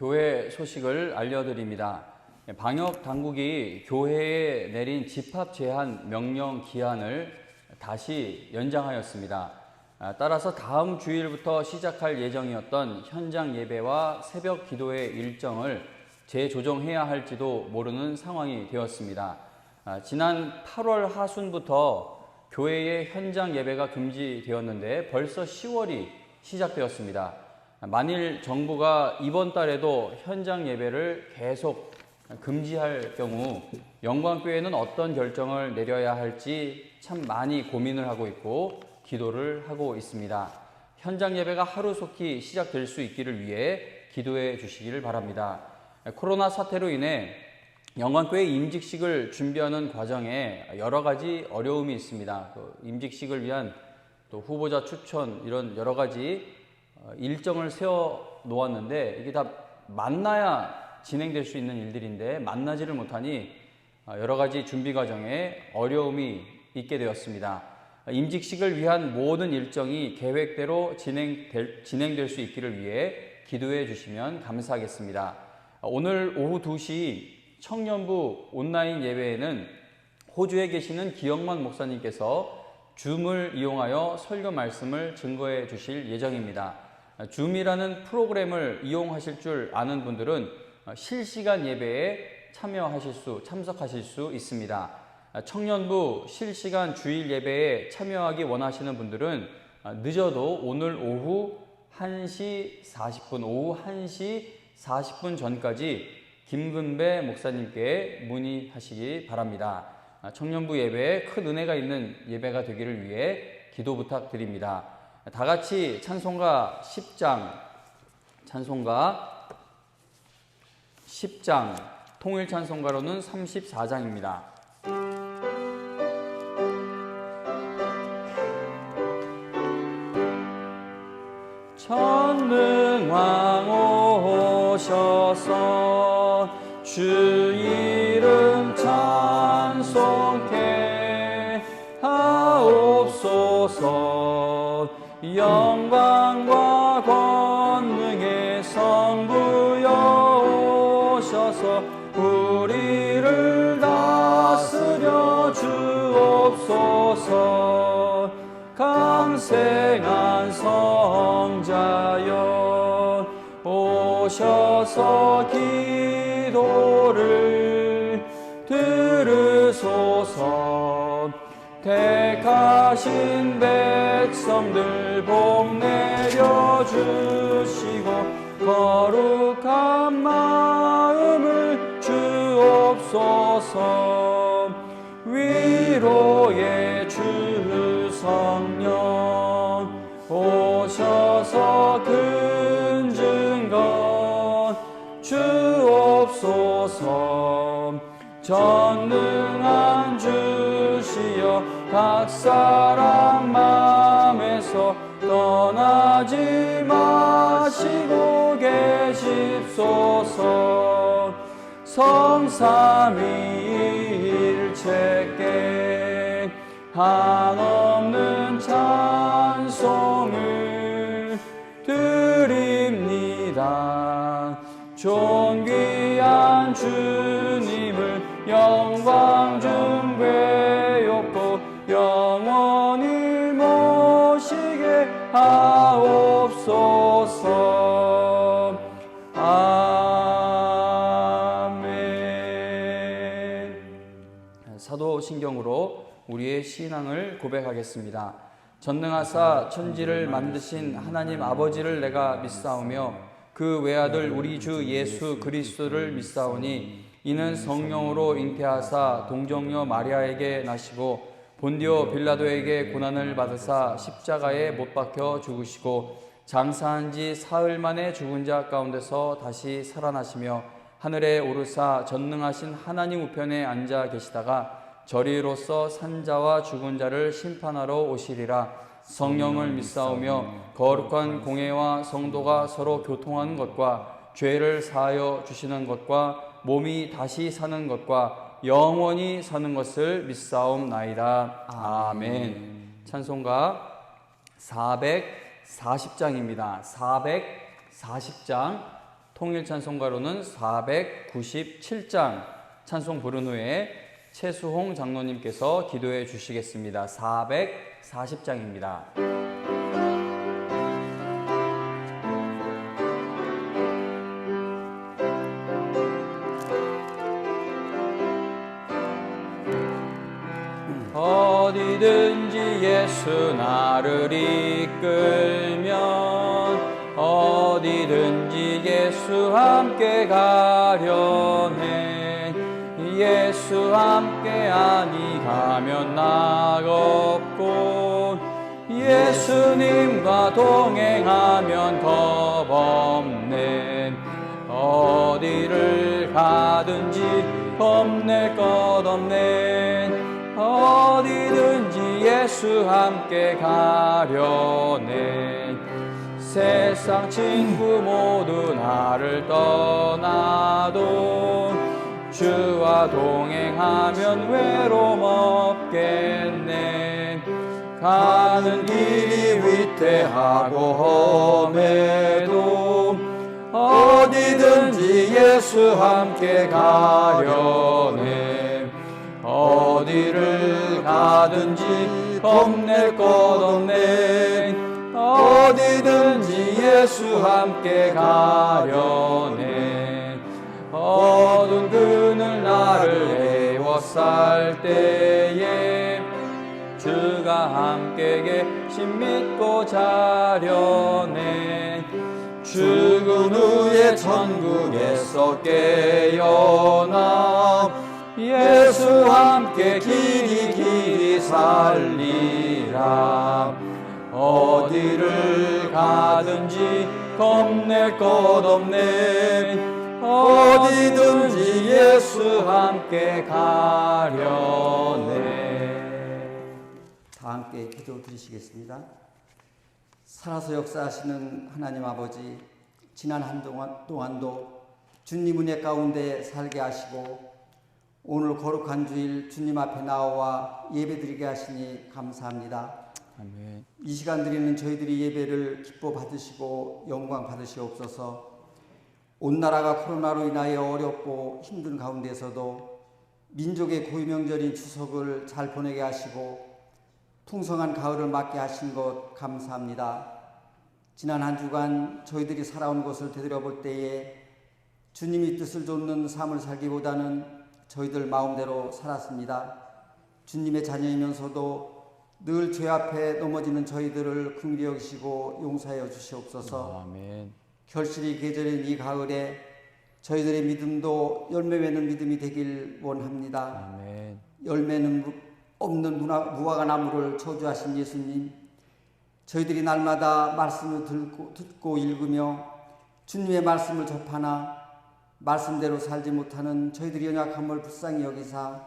교회 소식을 알려드립니다. 방역 당국이 교회에 내린 집합 제한 명령 기한을 다시 연장하였습니다. 따라서 다음 주일부터 시작할 예정이었던 현장 예배와 새벽 기도의 일정을 재조정해야 할지도 모르는 상황이 되었습니다. 지난 8월 하순부터 교회의 현장 예배가 금지되었는데 벌써 10월이 시작되었습니다. 만일 정부가 이번 달에도 현장 예배를 계속 금지할 경우 영광교회는 어떤 결정을 내려야 할지 참 많이 고민을 하고 있고 기도를 하고 있습니다. 현장 예배가 하루속히 시작될 수 있기를 위해 기도해 주시기를 바랍니다. 코로나 사태로 인해 영광교회 임직식을 준비하는 과정에 여러 가지 어려움이 있습니다. 임직식을 위한 또 후보자 추천 이런 여러 가지 일정을 세워 놓았는데 이게 다 만나야 진행될 수 있는 일들인데 만나지를 못하니 여러 가지 준비 과정에 어려움이 있게 되었습니다. 임직식을 위한 모든 일정이 계획대로 진행될 수 있기를 위해 기도해 주시면 감사하겠습니다. 오늘 오후 2시 청년부 온라인 예배에는 호주에 계시는 기영만 목사님께서 줌을 이용하여 설교 말씀을 증거해 주실 예정입니다. 줌이라는 프로그램을 이용하실 줄 아는 분들은 실시간 예배에 참석하실 수 있습니다. 청년부 실시간 주일 예배에 참여하기 원하시는 분들은 늦어도 오늘 오후 1시 40분 전까지 김근배 목사님께 문의하시기 바랍니다. 청년부 예배에 큰 은혜가 있는 예배가 되기를 위해 기도 부탁드립니다. 다 같이 찬송가 10장, 통일 찬송가로는 34장입니다. 전능왕 오셔서 주 이름 찬송케 하옵소서. 영광과 권능의 성부여 오셔서 우리를 다스려 주옵소서. 강생한 성자여 오셔서 기도를 들으소서. 택하신 백성들 복 내려주시고 거룩한 마음을 주옵소서. 위로의 주 성령 오셔서 큰 증거 주옵소서. 전능한 주시여 각 사람 마음에서 떠나지 마시고 계십소서. 성삼위일체께 한없는 찬송을 드립니다. 존귀한 주님을 영광 중배높고 영원히 모시게 하옵소서. 아멘. 사도신경으로 우리의 신앙을 고백하겠습니다. 전능하사 천지를 만드신 하나님 아버지를 내가 믿사오며 그 외아들 우리 주 예수 그리스도를 믿사오니 이는 성령으로 잉태하사 동정녀 마리아에게 나시고 본디오 빌라도에게 고난을 받으사 십자가에 못 박혀 죽으시고 장사한 지 사흘 만에 죽은 자 가운데서 다시 살아나시며 하늘에 오르사 전능하신 하나님 우편에 앉아 계시다가 저리로서 산자와 죽은 자를 심판하러 오시리라. 성령을 믿사오며 거룩한 공회와 성도가 서로 교통하는 것과 죄를 사하여 주시는 것과 몸이 다시 사는 것과 영원히 사는 것을 믿사옵나이다. 아멘. 찬송가 440장입니다. 440장 통일 찬송가로는 497장 찬송 부른 후에 최수홍 장로님께서 기도해 주시겠습니다. 440장입니다. 어디든지 예수 나를 이끌면 어디든지 예수 함께 가려네. 예수 함께 아니 가면 낙없고 예수님과 동행하면 겁없네. 어디를 가든지 겁낼 것 없네. 어디든지 예수 함께 가려네. 세상 친구 모두 나를 떠나도 주와 동행하면 외로움 없겠네. 가는 길이 위태하고 험해도 어디든지 예수 함께 가려네. 어디를 가든지 겁낼 것 없네. 어디든지 예수 함께 가려네. 어두운 그늘 나를 에워쌀 때에 주가 함께 계심 믿고 자려네. 죽은 후에 천국에서 깨어나 예수 함께 길이 살리라. 어디를 가든지 겁낼 것 없네. 어디든지 예수 함께 가려네. 다 함께 기도 드리시겠습니다. 살아서 역사하시는 하나님 아버지, 지난 한동안 동안도 주님 은혜 가운데 살게 하시고 오늘 거룩한 주일 주님 앞에 나와 예배드리게 하시니 감사합니다. 아멘. 이 시간 드리는 저희들이 예배를 기뻐 받으시고 영광 받으시옵소서. 온 나라가 코로나로 인하여 어렵고 힘든 가운데서도 민족의 고유명절인 추석을 잘 보내게 하시고 풍성한 가을을 맞게 하신 것 감사합니다. 지난 한 주간 저희들이 살아온 것을 되돌아볼 때에 주님이 뜻을 좇는 삶을 살기보다는 저희들 마음대로 살았습니다. 주님의 자녀이면서도 늘 죄 앞에 넘어지는 저희들을 긍휼히 여기시고 용서하여 주시옵소서. 아멘. 결실이 계절인 이 가을에 저희들의 믿음도 열매 맺는 믿음이 되길 원합니다. 아멘. 열매는 없는 무화과 나무를 저주하신 예수님, 저희들이 날마다 말씀을 듣고 읽으며 주님의 말씀을 접하나 말씀대로 살지 못하는 저희들의 연약함을 불쌍히 여기사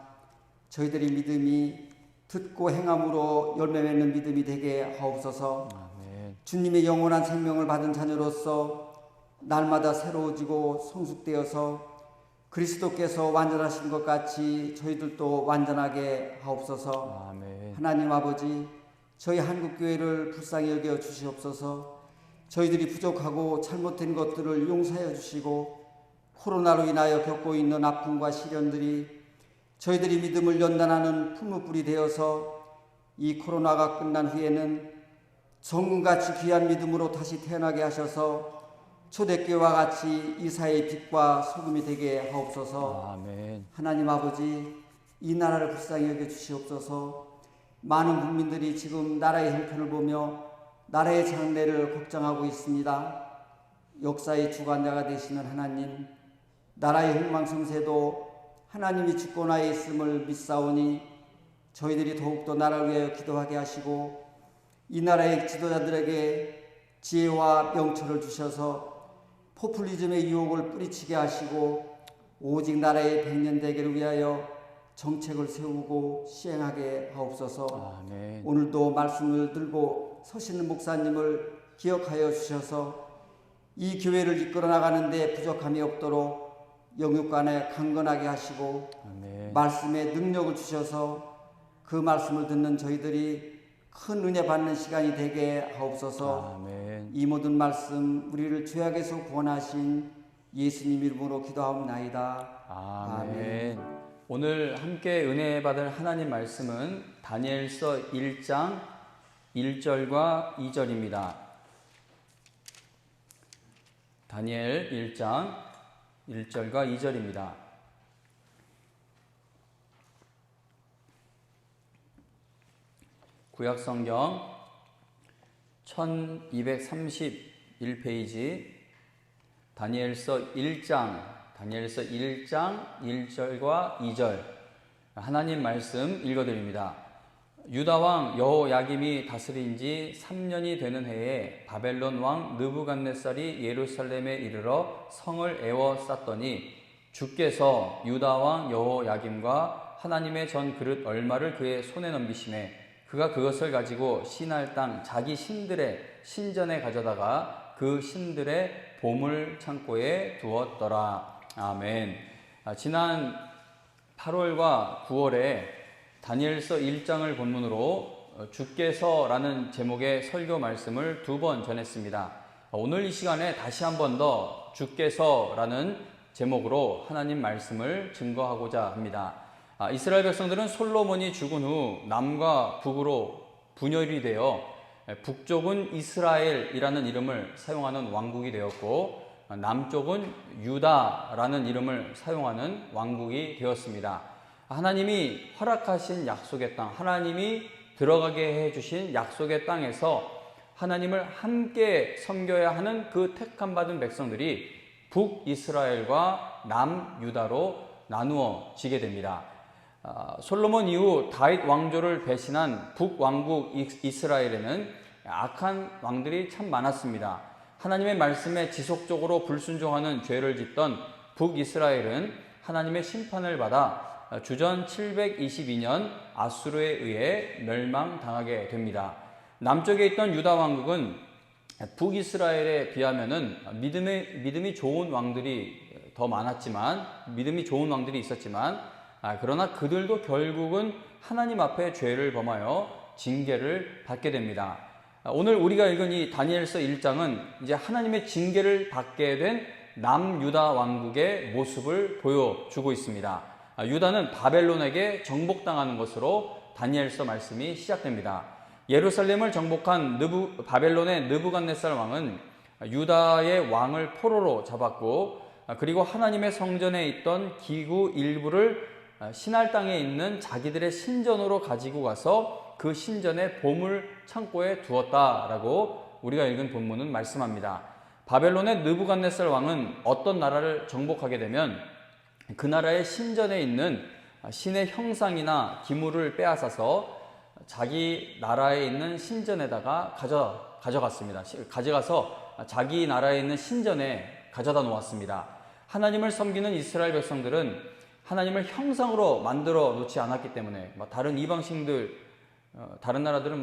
저희들의 믿음이 듣고 행함으로 열매 맺는 믿음이 되게 하옵소서. 아멘. 주님의 영원한 생명을 받은 자녀로서 날마다 새로워지고 성숙되어서 그리스도께서 완전하신 것 같이 저희들도 완전하게 하옵소서. 아멘. 하나님 아버지, 저희 한국교회를 불쌍히 여겨 주시옵소서. 저희들이 부족하고 잘못된 것들을 용서해 주시고 코로나로 인하여 겪고 있는 아픔과 시련들이 저희들이 믿음을 연단하는 풀무불이 되어서 이 코로나가 끝난 후에는 정금같이 귀한 믿음으로 다시 태어나게 하셔서 초대교회와 같이 이 사회의 빛과 소금이 되게 하옵소서. 아멘. 하나님 아버지, 이 나라를 불쌍히 여겨 주시옵소서. 많은 국민들이 지금 나라의 형편을 보며 나라의 장래를 걱정하고 있습니다. 역사의 주관자가 되시는 하나님, 나라의 흥망성쇠도 하나님이 주권하에 있음을 믿사오니 저희들이 더욱더 나라를 위하여 기도하게 하시고 이 나라의 지도자들에게 지혜와 명철을 주셔서 포퓰리즘의 유혹을 뿌리치게 하시고 오직 나라의 백년대계를 위하여 정책을 세우고 시행하게 하옵소서. 아멘. 오늘도 말씀을 들고 서시는 목사님을 기억하여 주셔서 이 교회를 이끌어 나가는데 부족함이 없도록 영육간에 강건하게 하시고 아멘. 말씀에 능력을 주셔서 그 말씀을 듣는 저희들이 큰 은혜 받는 시간이 되게 하옵소서. 아멘. 이 모든 말씀 우리를 죄악에서 구원하신 예수님 이름으로 기도하옵나이다. 아멘. 오늘 함께 은혜 받을 하나님 말씀은 다니엘서 1장 1절과 2절입니다. 다니엘 1장 1절과 2절입니다. 구약성경 1231페이지 다니엘서 1장 1절과 2절 하나님 말씀 읽어드립니다. 유다왕 여호야김이 다스린 지 3년이 되는 해에 바벨론 왕 느부갓네살이 예루살렘에 이르러 성을 에워쌌더니 주께서 유다왕 여호야김과 하나님의 전 그릇 얼마를 그의 손에 넘기심에 그가 그것을 가지고 시날 땅 자기 신들의 신전에 가져다가 그 신들의 보물 창고에 두었더라. 아멘. 지난 8월과 9월에 다니엘서 1장을 본문으로 주께서라는 제목의 설교 말씀을 2번 전했습니다. 오늘 이 시간에 다시 한 번 더 주께서라는 제목으로 하나님 말씀을 증거하고자 합니다. 이스라엘 백성들은 솔로몬이 죽은 후 남과 북으로 분열이 되어 북쪽은 이스라엘이라는 이름을 사용하는 왕국이 되었고 남쪽은 유다라는 이름을 사용하는 왕국이 되었습니다. 하나님이 허락하신 약속의 땅, 하나님이 들어가게 해주신 약속의 땅에서 하나님을 함께 섬겨야 하는 그 택함받은 백성들이 북이스라엘과 남유다로 나누어지게 됩니다. 솔로몬 이후 다윗 왕조를 배신한 북왕국 이스라엘에는 악한 왕들이 참 많았습니다. 하나님의 말씀에 지속적으로 불순종하는 죄를 짓던 북이스라엘은 하나님의 심판을 받아 주전 722년 아수르에 의해 멸망당하게 됩니다. 남쪽에 있던 유다 왕국은 북이스라엘에 비하면은 믿음이 좋은 왕들이 더 많았지만 믿음이 좋은 왕들이 있었지만 그러나 그들도 결국은 하나님 앞에 죄를 범하여 징계를 받게 됩니다. 오늘 우리가 읽은 이 다니엘서 1장은 이제 하나님의 징계를 받게 된 남유다 왕국의 모습을 보여주고 있습니다. 유다는 바벨론에게 정복당하는 것으로 다니엘서 말씀이 시작됩니다. 예루살렘을 정복한 바벨론의 느부갓네살 왕은 유다의 왕을 포로로 잡았고 그리고 하나님의 성전에 있던 기구 일부를 신할 땅에 있는 자기들의 신전으로 가지고 가서 그 신전의 보물 창고에 두었다라고 우리가 읽은 본문은 말씀합니다. 바벨론의 느부갓네살 왕은 어떤 나라를 정복하게 되면 그 나라의 신전에 있는 신의 형상이나 기물을 빼앗아서 자기 나라에 있는 신전에다가 가져갔습니다. 가져가서 자기 나라에 있는 신전에 가져다 놓았습니다. 하나님을 섬기는 이스라엘 백성들은 하나님을 형상으로 만들어 놓지 않았기 때문에 다른 이방신들 다른 나라들은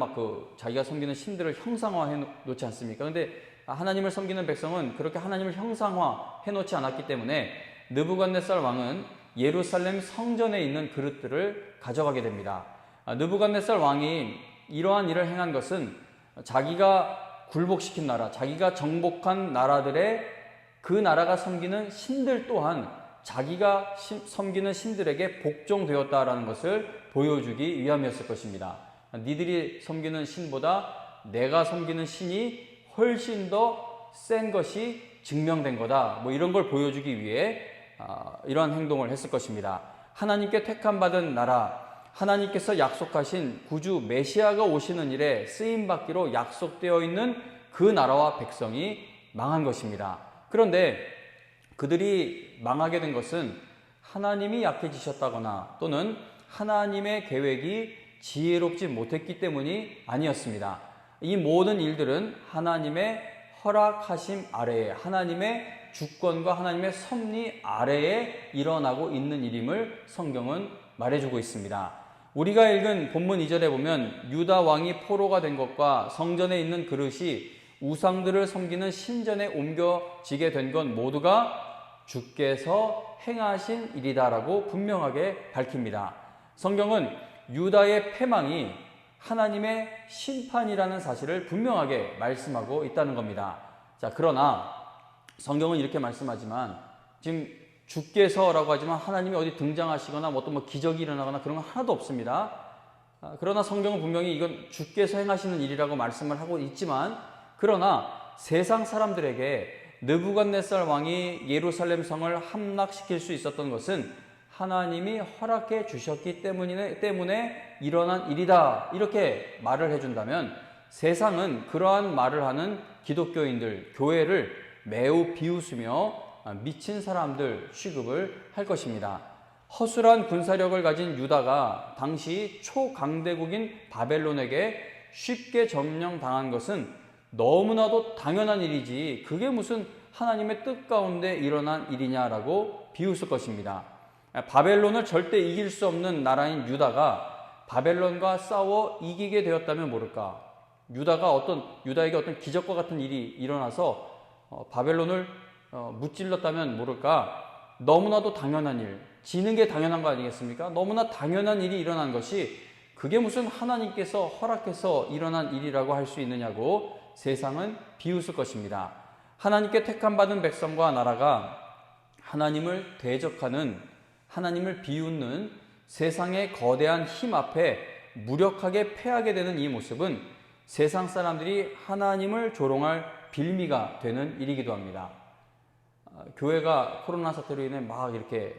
자기가 섬기는 신들을 형상화해 놓지 않습니까? 그런데 하나님을 섬기는 백성은 그렇게 하나님을 형상화해 놓지 않았기 때문에 느부갓네살 왕은 예루살렘 성전에 있는 그릇들을 가져가게 됩니다. 느부갓네살 왕이 이러한 일을 행한 것은 자기가 굴복시킨 나라, 자기가 정복한 나라들의 그 나라가 섬기는 신들 또한 자기가 섬기는 신들에게 복종되었다라는 것을 보여주기 위함이었을 것입니다. 니들이 섬기는 신보다 내가 섬기는 신이 훨씬 더 센 것이 증명된 거다. 이런 걸 보여주기 위해 이러한 행동을 했을 것입니다. 하나님께 택함받은 나라, 하나님께서 약속하신 구주 메시아가 오시는 일에 쓰임받기로 약속되어 있는 그 나라와 백성이 망한 것입니다. 그런데 그들이 망하게 된 것은 하나님이 약해지셨다거나 또는 하나님의 계획이 지혜롭지 못했기 때문이 아니었습니다. 이 모든 일들은 하나님의 허락하심 아래에, 하나님의 주권과 하나님의 섭리 아래에 일어나고 있는 일임을 성경은 말해주고 있습니다. 우리가 읽은 본문 2절에 보면 유다 왕이 포로가 된 것과 성전에 있는 그릇이 우상들을 섬기는 신전에 옮겨지게 된 건 모두가 주께서 행하신 일이다라고 분명하게 밝힙니다. 성경은 유다의 패망이 하나님의 심판이라는 사실을 분명하게 말씀하고 있다는 겁니다. 자, 그러나 성경은 이렇게 말씀하지만 지금 주께서라고 하지만 하나님이 어디 등장하시거나 어떤 기적이 일어나거나 그런 건 하나도 없습니다. 그러나 성경은 분명히 이건 주께서 행하시는 일이라고 말씀을 하고 있지만, 그러나 세상 사람들에게 느부갓네살 왕이 예루살렘 성을 함락시킬 수 있었던 것은 하나님이 허락해 주셨기 때문에 일어난 일이다, 이렇게 말을 해준다면, 세상은 그러한 말을 하는 기독교인들, 교회를 매우 비웃으며 미친 사람들 취급을 할 것입니다. 허술한 군사력을 가진 유다가 당시 초강대국인 바벨론에게 쉽게 점령당한 것은 너무나도 당연한 일이지 그게 무슨 하나님의 뜻 가운데 일어난 일이냐라고 비웃을 것입니다. 바벨론을 절대 이길 수 없는 나라인 유다가 바벨론과 싸워 이기게 되었다면 모를까? 유다에게 어떤 기적과 같은 일이 일어나서 바벨론을 무찔렀다면 모를까? 너무나도 당연한 일, 지는 게 당연한 거 아니겠습니까? 너무나 당연한 일이 일어난 것이 그게 무슨 하나님께서 허락해서 일어난 일이라고 할 수 있느냐고 세상은 비웃을 것입니다. 하나님께 택함받은 백성과 나라가 하나님을 대적하는, 하나님을 비웃는 세상의 거대한 힘 앞에 무력하게 패하게 되는 이 모습은 세상 사람들이 하나님을 조롱할 빌미가 되는 일이기도 합니다. 교회가 코로나 사태로 인해 막 이렇게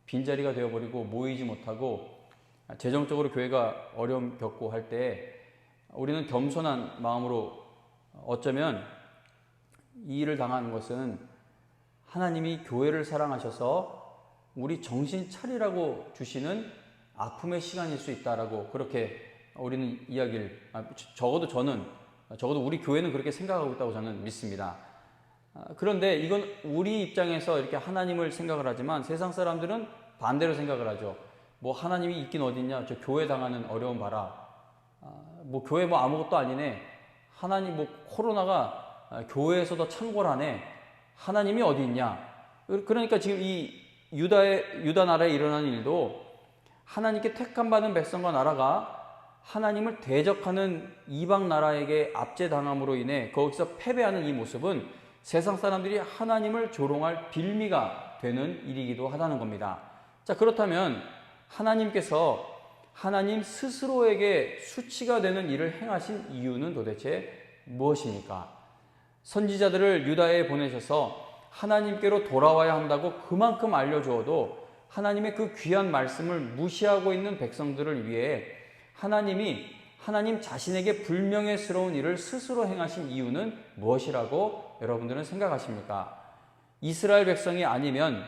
빈자리가 되어버리고 모이지 못하고 재정적으로 교회가 어려움 겪고 할 때 우리는 겸손한 마음으로 어쩌면 이 일을 당하는 것은 하나님이 교회를 사랑하셔서 우리 정신 차리라고 주시는 아픔의 시간일 수 있다라고 그렇게 우리는 적어도 우리 교회는 그렇게 생각하고 있다고 저는 믿습니다. 그런데 이건 우리 입장에서 이렇게 하나님을 생각을 하지만 세상 사람들은 반대로 생각을 하죠. 하나님이 있긴 어딨냐, 저 교회 당하는 어려움 봐라. 교회 아무것도 아니네. 하나님 코로나가 교회에서도 창궐하네. 하나님이 어디 있냐. 그러니까 지금 이 유다 나라에 일어난 일도 하나님께 택함받은 백성과 나라가 하나님을 대적하는 이방 나라에게 압제당함으로 인해 거기서 패배하는 이 모습은 세상 사람들이 하나님을 조롱할 빌미가 되는 일이기도 하다는 겁니다. 자, 그렇다면 하나님께서 하나님 스스로에게 수치가 되는 일을 행하신 이유는 도대체 무엇입니까? 선지자들을 유다에 보내셔서 하나님께로 돌아와야 한다고 그만큼 알려주어도 하나님의 그 귀한 말씀을 무시하고 있는 백성들을 위해 하나님 자신에게 불명예스러운 일을 스스로 행하신 이유는 무엇이라고 여러분들은 생각하십니까? 이스라엘 백성이 아니면,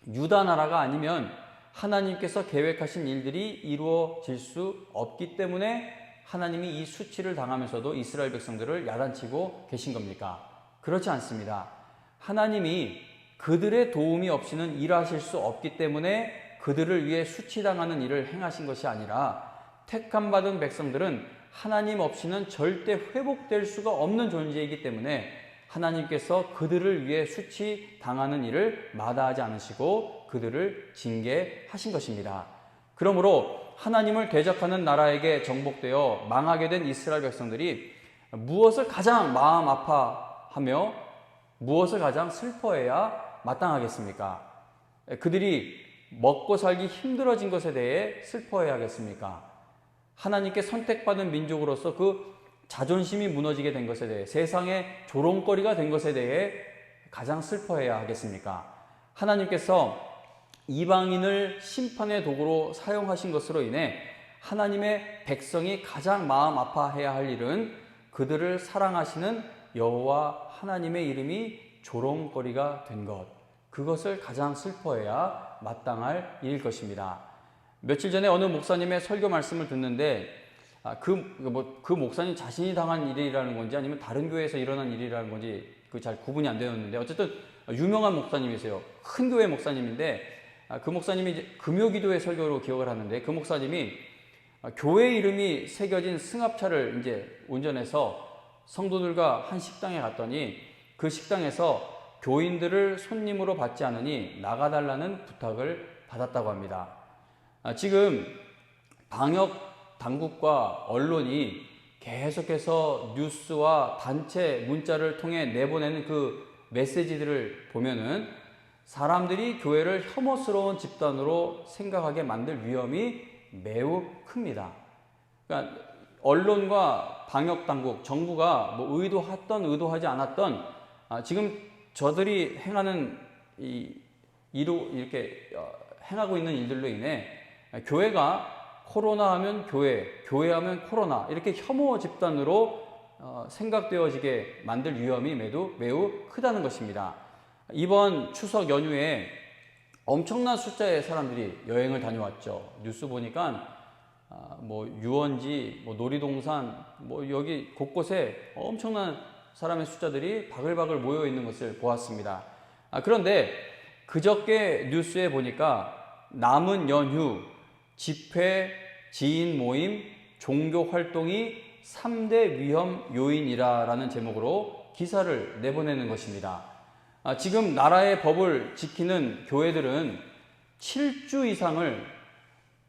유다 나라가 아니면 하나님께서 계획하신 일들이 이루어질 수 없기 때문에 하나님이 이 수치를 당하면서도 이스라엘 백성들을 야단치고 계신 겁니까? 그렇지 않습니다. 하나님이 그들의 도움이 없이는 일하실 수 없기 때문에 그들을 위해 수치당하는 일을 행하신 것이 아니라, 택함받은 백성들은 하나님 없이는 절대 회복될 수가 없는 존재이기 때문에 하나님께서 그들을 위해 수치당하는 일을 마다하지 않으시고 그들을 징계하신 것입니다. 그러므로 하나님을 대적하는 나라에게 정복되어 망하게 된 이스라엘 백성들이 무엇을 가장 마음 아파하며 무엇을 가장 슬퍼해야 마땅하겠습니까? 그들이 먹고 살기 힘들어진 것에 대해 슬퍼해야 하겠습니까? 하나님께 선택받은 민족으로서 그 자존심이 무너지게 된 것에 대해, 세상의 조롱거리가 된 것에 대해 가장 슬퍼해야 하겠습니까? 하나님께서 이방인을 심판의 도구로 사용하신 것으로 인해 하나님의 백성이 가장 마음 아파해야 할 일은 그들을 사랑하시는 여호와 하나님의 이름이 조롱거리가 된 것, 그것을 가장 슬퍼해야 마땅할 일일 것입니다. 며칠 전에 어느 목사님의 설교 말씀을 듣는데 그 목사님 자신이 당한 일이라는 건지 아니면 다른 교회에서 일어난 일이라는 건지 잘 구분이 안 되었는데, 어쨌든 유명한 목사님이세요. 큰 교회 목사님인데 그 목사님이 이제 금요기도회 설교로 기억을 하는데, 그 목사님이 교회 이름이 새겨진 승합차를 이제 운전해서 성도들과 한 식당에 갔더니 그 식당에서 교인들을 손님으로 받지 않으니 나가달라는 부탁을 받았다고 합니다. 지금 방역 당국과 언론이 계속해서 뉴스와 단체 문자를 통해 내보내는 그 메시지들을 보면은 사람들이 교회를 혐오스러운 집단으로 생각하게 만들 위험이 매우 큽니다. 그러니까 언론과 방역 당국, 정부가 뭐 의도했던 의도하지 않았던 지금 저들이 행하는 이렇게 행하고 있는 일들로 인해 교회가 코로나 하면 교회 하면 코로나 이렇게 혐오 집단으로 생각되어지게 만들 위험이 매우 크다는 것입니다. 이번 추석 연휴에 엄청난 숫자의 사람들이 여행을 다녀왔죠. 뉴스 보니까 뭐 유원지, 뭐 놀이동산, 뭐 여기 곳곳에 엄청난 사람의 숫자들이 바글바글 모여 있는 것을 보았습니다. 그런데 그저께 뉴스에 보니까 남은 연휴, 집회, 지인 모임, 종교 활동이 3대 위험 요인이라는 제목으로 기사를 내보내는 것입니다. 지금 나라의 법을 지키는 교회들은 7주 이상을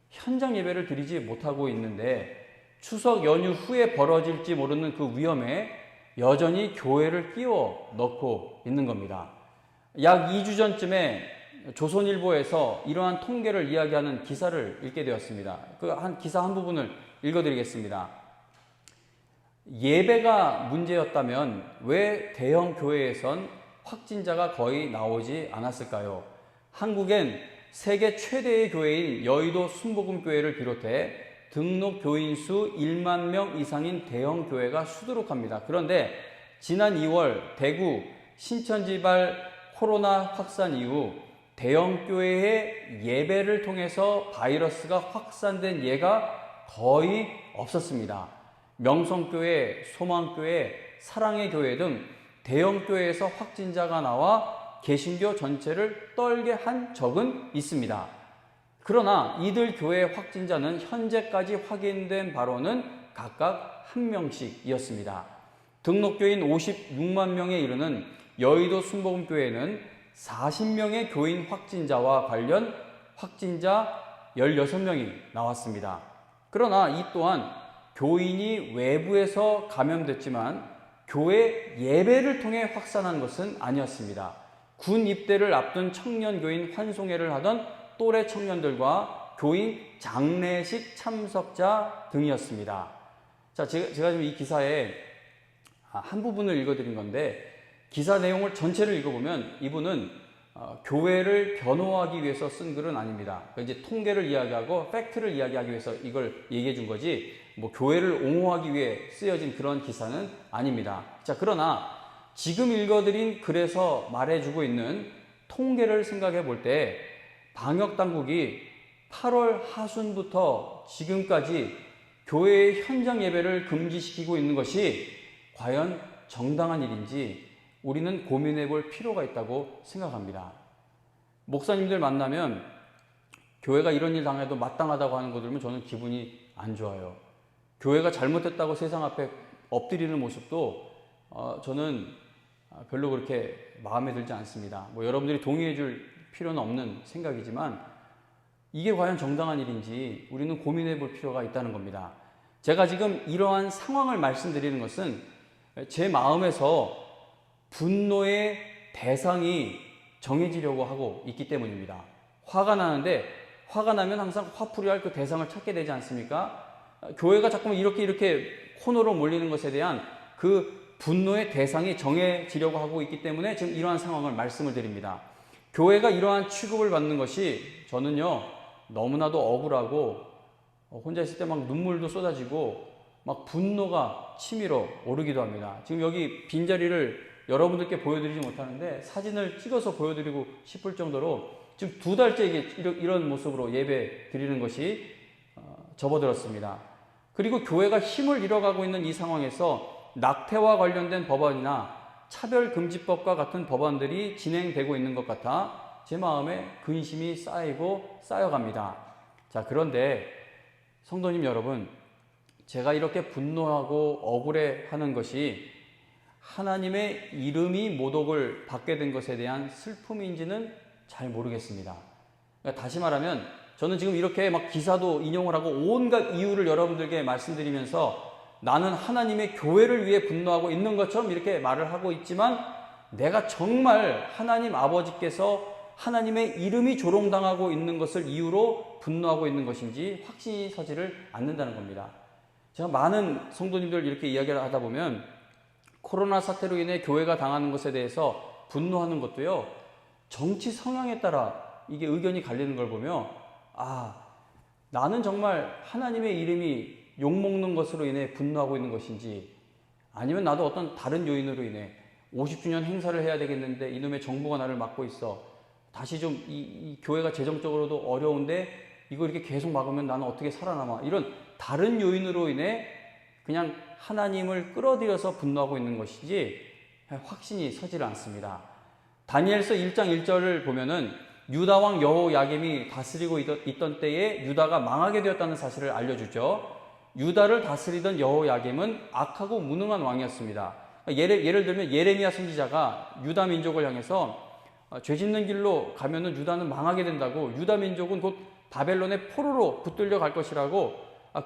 현장 예배를 드리지 못하고 있는데 추석 연휴 후에 벌어질지 모르는 그 위험에 여전히 교회를 끼워 넣고 있는 겁니다. 약 2주 전쯤에 조선일보에서 이러한 통계를 이야기하는 기사를 읽게 되었습니다. 기사 한 부분을 읽어드리겠습니다. 예배가 문제였다면 왜 대형 교회에선 확진자가 거의 나오지 않았을까요? 한국엔 세계 최대의 교회인 여의도 순복음교회를 비롯해 등록 교인 수 1만 명 이상인 대형 교회가 수두룩합니다. 그런데 지난 2월 대구 신천지발 코로나 확산 이후 대형 교회의 예배를 통해서 바이러스가 확산된 예가 거의 없었습니다. 명성교회, 소망교회, 사랑의 교회 등 대형 교회에서 확진자가 나와 개신교 전체를 떨게 한 적은 있습니다. 그러나 이들 교회 확진자는 현재까지 확인된 바로는 각각 1명씩이었습니다. 등록교인 56만 명에 이르는 여의도 순복음교회는 40명의 교인 확진자와 관련 확진자 16명이 나왔습니다. 그러나 이 또한 교인이 외부에서 감염됐지만 교회 예배를 통해 확산한 것은 아니었습니다. 군 입대를 앞둔 청년교인 환송회를 하던 또래 청년들과 교인 장례식 참석자 등이었습니다. 자, 제가 지금 이 기사에 한 부분을 읽어드린 건데 기사 내용을 전체를 읽어보면 이분은 교회를 변호하기 위해서 쓴 글은 아닙니다. 이제 통계를 이야기하고 팩트를 이야기하기 위해서 이걸 얘기해 준 거지 뭐 교회를 옹호하기 위해 쓰여진 그런 기사는 아닙니다. 자, 그러나 지금 읽어드린 글에서 말해주고 있는 통계를 생각해 볼 때 방역 당국이 8월 하순부터 지금까지 교회의 현장 예배를 금지시키고 있는 것이 과연 정당한 일인지 우리는 고민해 볼 필요가 있다고 생각합니다. 목사님들 만나면 교회가 이런 일 당해도 마땅하다고 하는 거 들으면 저는 기분이 안 좋아요. 교회가 잘못했다고 세상 앞에 엎드리는 모습도 저는 별로 그렇게 마음에 들지 않습니다. 뭐 여러분들이 동의해 줄 필요는 없는 생각이지만 이게 과연 정당한 일인지 우리는 고민해 볼 필요가 있다는 겁니다. 제가 지금 이러한 상황을 말씀드리는 것은 제 마음에서 분노의 대상이 정해지려고 하고 있기 때문입니다. 화가 나는데 화가 나면 항상 화풀이할 그 대상을 찾게 되지 않습니까? 교회가 자꾸 이렇게 코너로 몰리는 것에 대한 그 분노의 대상이 정해지려고 하고 있기 때문에 지금 이러한 상황을 말씀을 드립니다. 교회가 이러한 취급을 받는 것이 저는요 너무나도 억울하고 혼자 있을 때 막 눈물도 쏟아지고 막 분노가 치밀어 오르기도 합니다. 지금 여기 빈자리를 여러분들께 보여드리지 못하는데 사진을 찍어서 보여드리고 싶을 정도로 지금 2달째 이런 모습으로 예배 드리는 것이 접어들었습니다. 그리고 교회가 힘을 잃어가고 있는 이 상황에서 낙태와 관련된 법안이나 차별금지법과 같은 법안들이 진행되고 있는 것 같아 제 마음에 근심이 쌓여갑니다. 자, 그런데 성도님 여러분, 제가 이렇게 분노하고 억울해하는 것이 하나님의 이름이 모독을 받게 된 것에 대한 슬픔인지는 잘 모르겠습니다. 그러니까 다시 말하면 저는 지금 이렇게 막 기사도 인용을 하고 온갖 이유를 여러분들께 말씀드리면서 나는 하나님의 교회를 위해 분노하고 있는 것처럼 이렇게 말을 하고 있지만 내가 정말 하나님 아버지께서 하나님의 이름이 조롱당하고 있는 것을 이유로 분노하고 있는 것인지 확신이 서지를 않는다는 겁니다. 제가 많은 성도님들 이렇게 이야기를 하다 보면 코로나 사태로 인해 교회가 당하는 것에 대해서 분노하는 것도요, 정치 성향에 따라 이게 의견이 갈리는 걸 보며, 나는 정말 하나님의 이름이 욕먹는 것으로 인해 분노하고 있는 것인지, 아니면 나도 어떤 다른 요인으로 인해 50주년 행사를 해야 되겠는데 이놈의 정부가 나를 막고 있어, 다시 좀 이 교회가 재정적으로도 어려운데 이거 이렇게 계속 막으면 나는 어떻게 살아남아, 이런 다른 요인으로 인해 그냥 하나님을 끌어들여서 분노하고 있는 것이지 확신이 서질 않습니다. 다니엘서 1장 1절을 보면은 유다 왕 여호야김이 다스리고 있던 때에 유다가 망하게 되었다는 사실을 알려주죠. 유다를 다스리던 여호야김은 악하고 무능한 왕이었습니다. 예를 들면 예레미야 선지자가 유다 민족을 향해서 죄 짓는 길로 가면은 유다는 망하게 된다고, 유다 민족은 곧 바벨론의 포로로 붙들려 갈 것이라고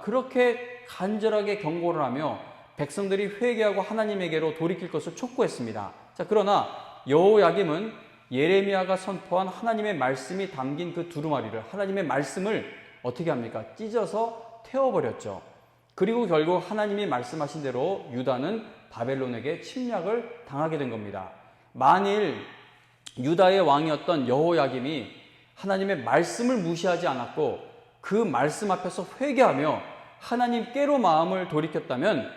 그렇게 간절하게 경고를 하며 백성들이 회개하고 하나님에게로 돌이킬 것을 촉구했습니다. 자, 그러나 여호야김은 예레미야가 선포한 하나님의 말씀이 담긴 그 두루마리를, 하나님의 말씀을 어떻게 합니까? 찢어서 태워버렸죠. 그리고 결국 하나님이 말씀하신 대로 유다는 바벨론에게 침략을 당하게 된 겁니다. 만일 유다의 왕이었던 여호야김이 하나님의 말씀을 무시하지 않았고 그 말씀 앞에서 회개하며 하나님께로 마음을 돌이켰다면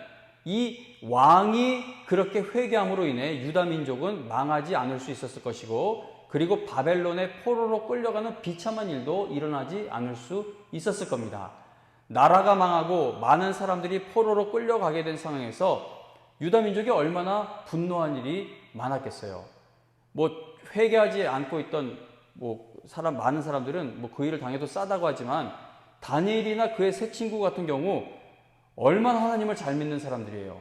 이 왕이 그렇게 회개함으로 인해 유다 민족은 망하지 않을 수 있었을 것이고, 그리고 바벨론의 포로로 끌려가는 비참한 일도 일어나지 않을 수 있었을 겁니다. 나라가 망하고 많은 사람들이 포로로 끌려가게 된 상황에서 유다 민족이 얼마나 분노한 일이 많았겠어요. 회개하지 않고 있던 많은 사람들은 그 일을 당해도 싸다고 하지만, 다니엘이나 그의 세 친구 같은 경우 얼마나 하나님을 잘 믿는 사람들이에요.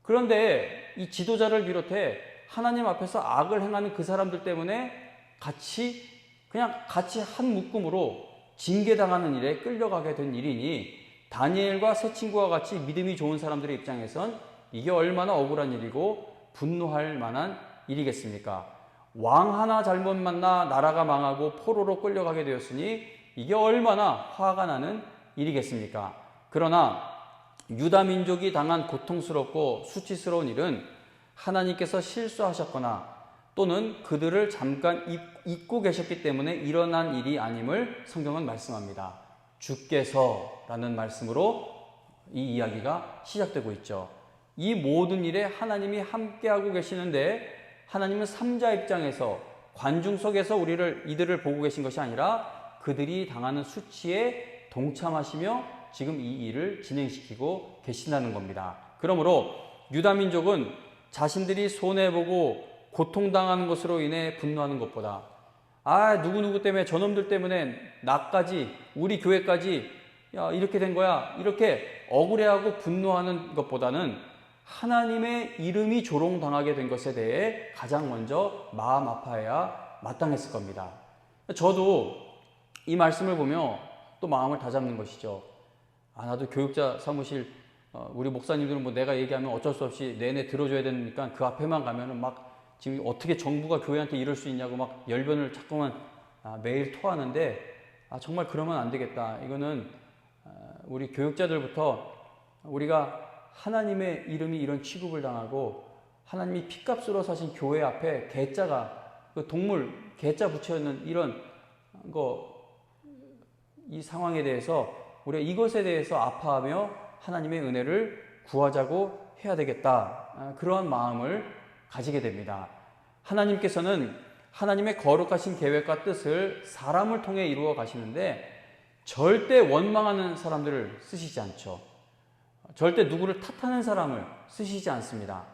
그런데 이 지도자를 비롯해 하나님 앞에서 악을 행하는 그 사람들 때문에 같이 한 묶음으로 징계당하는 일에 끌려가게 된 일이니, 다니엘과 세 친구와 같이 믿음이 좋은 사람들의 입장에선 이게 얼마나 억울한 일이고 분노할 만한 일이겠습니까? 왕 하나 잘못 만나 나라가 망하고 포로로 끌려가게 되었으니 이게 얼마나 화가 나는 일이겠습니까? 그러나 유다 민족이 당한 고통스럽고 수치스러운 일은 하나님께서 실수하셨거나 또는 그들을 잠깐 잊고 계셨기 때문에 일어난 일이 아님을 성경은 말씀합니다. 주께서라는 말씀으로 이 이야기가 시작되고 있죠. 이 모든 일에 하나님이 함께하고 계시는데, 하나님은 삼자 입장에서 관중석에서 이들을 보고 계신 것이 아니라 그들이 당하는 수치에 동참하시며 지금 이 일을 진행시키고 계신다는 겁니다. 그러므로 유다 민족은 자신들이 손해보고 고통당하는 것으로 인해 분노하는 것보다 누구누구 때문에, 저놈들 때문에 나까지, 우리 교회까지 이렇게 된 거야, 이렇게 억울해하고 분노하는 것보다는 하나님의 이름이 조롱당하게 된 것에 대해 가장 먼저 마음 아파해야 마땅했을 겁니다. 저도 이 말씀을 보며 또 마음을 다잡는 것이죠. 나도 교육자 사무실, 우리 목사님들은 내가 얘기하면 어쩔 수 없이 내내 들어줘야 되니까 그 앞에만 가면은 지금 어떻게 정부가 교회한테 이럴 수 있냐고 열변을 자꾸만 매일 토하는데, 정말 그러면 안 되겠다. 이거는 우리 교육자들부터 우리가 하나님의 이름이 이런 취급을 당하고 하나님이 핏값으로 사신 교회 앞에 개자가, 그 동물 개자 붙여있는 이런 이 상황에 대해서 우리가 이것에 대해서 아파하며 하나님의 은혜를 구하자고 해야 되겠다. 그러한 마음을 가지게 됩니다. 하나님께서는 하나님의 거룩하신 계획과 뜻을 사람을 통해 이루어 가시는데 절대 원망하는 사람들을 쓰시지 않죠. 절대 누구를 탓하는 사람을 쓰시지 않습니다.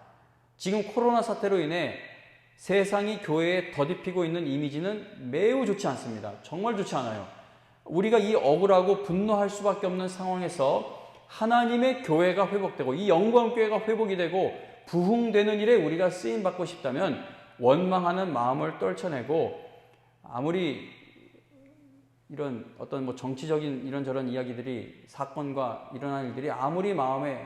지금 코로나 사태로 인해 세상이 교회에 더딥히고 있는 이미지는 매우 좋지 않습니다. 정말 좋지 않아요. 우리가 이 억울하고 분노할 수밖에 없는 상황에서 하나님의 교회가 회복되고 이 영광교회가 회복이 되고 부흥되는 일에 우리가 쓰임받고 싶다면 원망하는 마음을 떨쳐내고, 아무리 이런 어떤 정치적인 이런저런 이야기들이, 사건과 일어난 일들이 아무리 마음에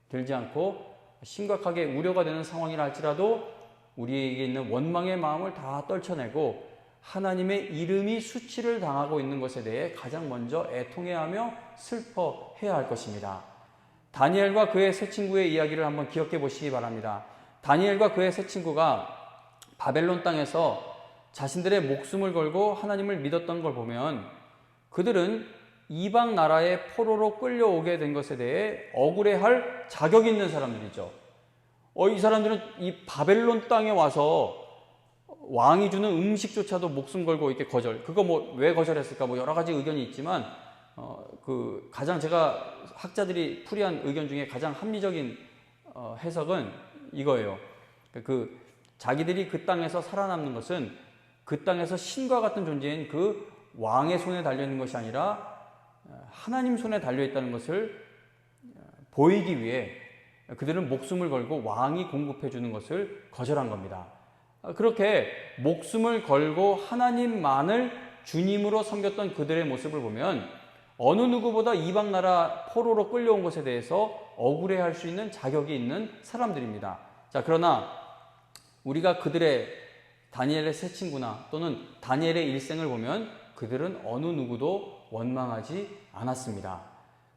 들지 않고 심각하게 우려가 되는 상황이라 할지라도 우리에게 있는 원망의 마음을 다 떨쳐내고 하나님의 이름이 수치를 당하고 있는 것에 대해 가장 먼저 애통해하며 슬퍼해야 할 것입니다. 다니엘과 그의 세 친구의 이야기를 한번 기억해 보시기 바랍니다. 다니엘과 그의 세 친구가 바벨론 땅에서 자신들의 목숨을 걸고 하나님을 믿었던 걸 보면 그들은 이방 나라의 포로로 끌려오게 된 것에 대해 억울해할 자격이 있는 사람들이죠. 이 사람들은 이 바벨론 땅에 와서 왕이 주는 음식조차도 목숨 걸고 이렇게 거절. 그거 뭐 왜 거절했을까? 뭐 여러 가지 의견이 있지만 가장 제가 학자들이 풀이한 의견 중에 가장 합리적인 해석은 이거예요. 자기들이 그 땅에서 살아남는 것은 그 땅에서 신과 같은 존재인 그 왕의 손에 달려 있는 것이 아니라 하나님 손에 달려 있다는 것을 보이기 위해 그들은 목숨을 걸고 왕이 공급해 주는 것을 거절한 겁니다. 그렇게 목숨을 걸고 하나님만을 주님으로 섬겼던 그들의 모습을 보면 어느 누구보다 이방 나라 포로로 끌려온 것에 대해서 억울해할 수 있는 자격이 있는 사람들입니다. 자, 그러나 우리가 그들의 다니엘의 세 친구나 또는 다니엘의 일생을 보면 그들은 어느 누구도 원망하지 않았습니다.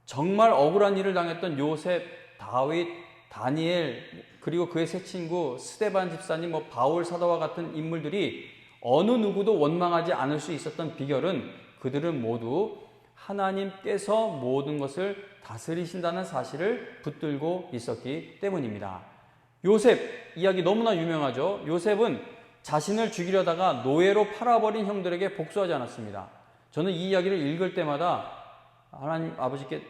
정말 억울한 일을 당했던 요셉, 다윗, 다니엘, 그리고 그의 세 친구 스데반 집사님, 바울 사도와 같은 인물들이 어느 누구도 원망하지 않을 수 있었던 비결은 그들은 모두 하나님께서 모든 것을 다스리신다는 사실을 붙들고 있었기 때문입니다. 요셉 이야기 너무나 유명하죠. 요셉은 자신을 죽이려다가 노예로 팔아버린 형들에게 복수하지 않았습니다. 저는 이 이야기를 읽을 때마다 하나님 아버지께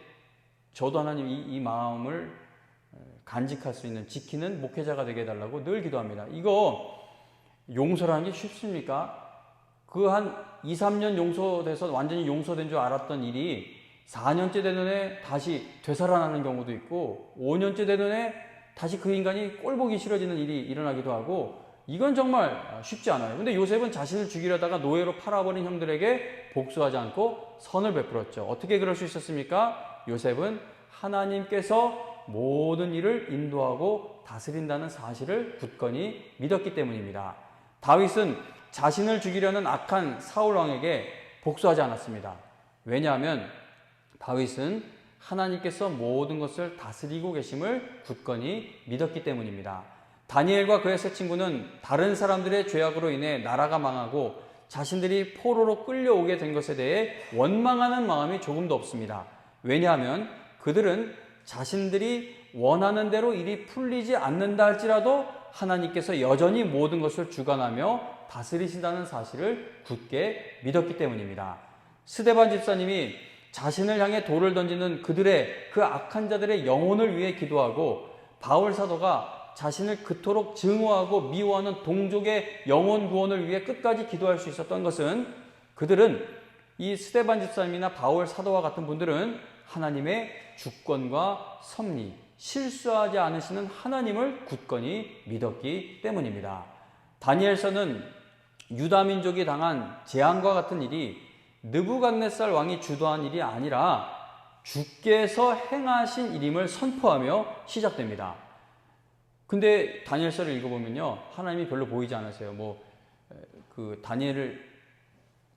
저도 하나님 이 마음을 간직할 수 있는 지키는 목회자가 되게 해달라고 늘 기도합니다. 이거 용서라는 게 쉽습니까? 그 한 2, 3년 용서돼서 완전히 용서된 줄 알았던 일이 4년째 되는 해 다시 되살아나는 경우도 있고 5년째 되는 해 다시 그 인간이 꼴보기 싫어지는 일이 일어나기도 하고 이건 정말 쉽지 않아요. 근데 요셉은 자신을 죽이려다가 노예로 팔아버린 형들에게 복수하지 않고 선을 베풀었죠. 어떻게 그럴 수 있었습니까? 요셉은 하나님께서 모든 일을 인도하고 다스린다는 사실을 굳건히 믿었기 때문입니다. 다윗은 자신을 죽이려는 악한 사울 왕에게 복수하지 않았습니다. 왜냐하면 다윗은 하나님께서 모든 것을 다스리고 계심을 굳건히 믿었기 때문입니다. 다니엘과 그의 세 친구는 다른 사람들의 죄악으로 인해 나라가 망하고 자신들이 포로로 끌려오게 된 것에 대해 원망하는 마음이 조금도 없습니다. 왜냐하면 그들은 자신들이 원하는 대로 일이 풀리지 않는다 할지라도 하나님께서 여전히 모든 것을 주관하며 다스리신다는 사실을 굳게 믿었기 때문입니다. 스데반 집사님이 자신을 향해 돌을 던지는 그들의 그 악한 자들의 영혼을 위해 기도하고 바울 사도가 자신을 그토록 증오하고 미워하는 동족의 영혼 구원을 위해 끝까지 기도할 수 있었던 것은 그들은 이 스데반 집사님이나 바울 사도와 같은 분들은 하나님의 주권과 섭리, 실수하지 않으시는 하나님을 굳건히 믿었기 때문입니다. 다니엘서는 유다 민족이 당한 재앙과 같은 일이 느부갓네살 왕이 주도한 일이 아니라 주께서 행하신 일임을 선포하며 시작됩니다. 근데 다니엘서를 읽어보면요, 하나님이 별로 보이지 않으세요. 그 다니엘을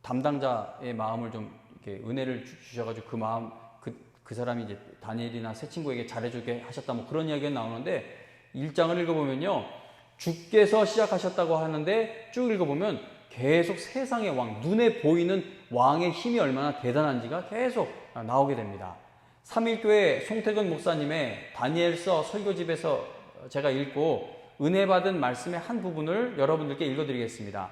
담당자의 마음을 좀 이렇게 은혜를 주셔가지고 그 마음 그 사람이 이제 다니엘이나 새 친구에게 잘해주게 하셨다 그런 이야기가 나오는데 1장을 읽어보면요, 주께서 시작하셨다고 하는데 쭉 읽어보면 계속 세상의 왕, 눈에 보이는 왕의 힘이 얼마나 대단한지가 계속 나오게 됩니다. 3일교회 송태근 목사님의 다니엘서 설교집에서 제가 읽고 은혜 받은 말씀의 한 부분을 여러분들께 읽어드리겠습니다.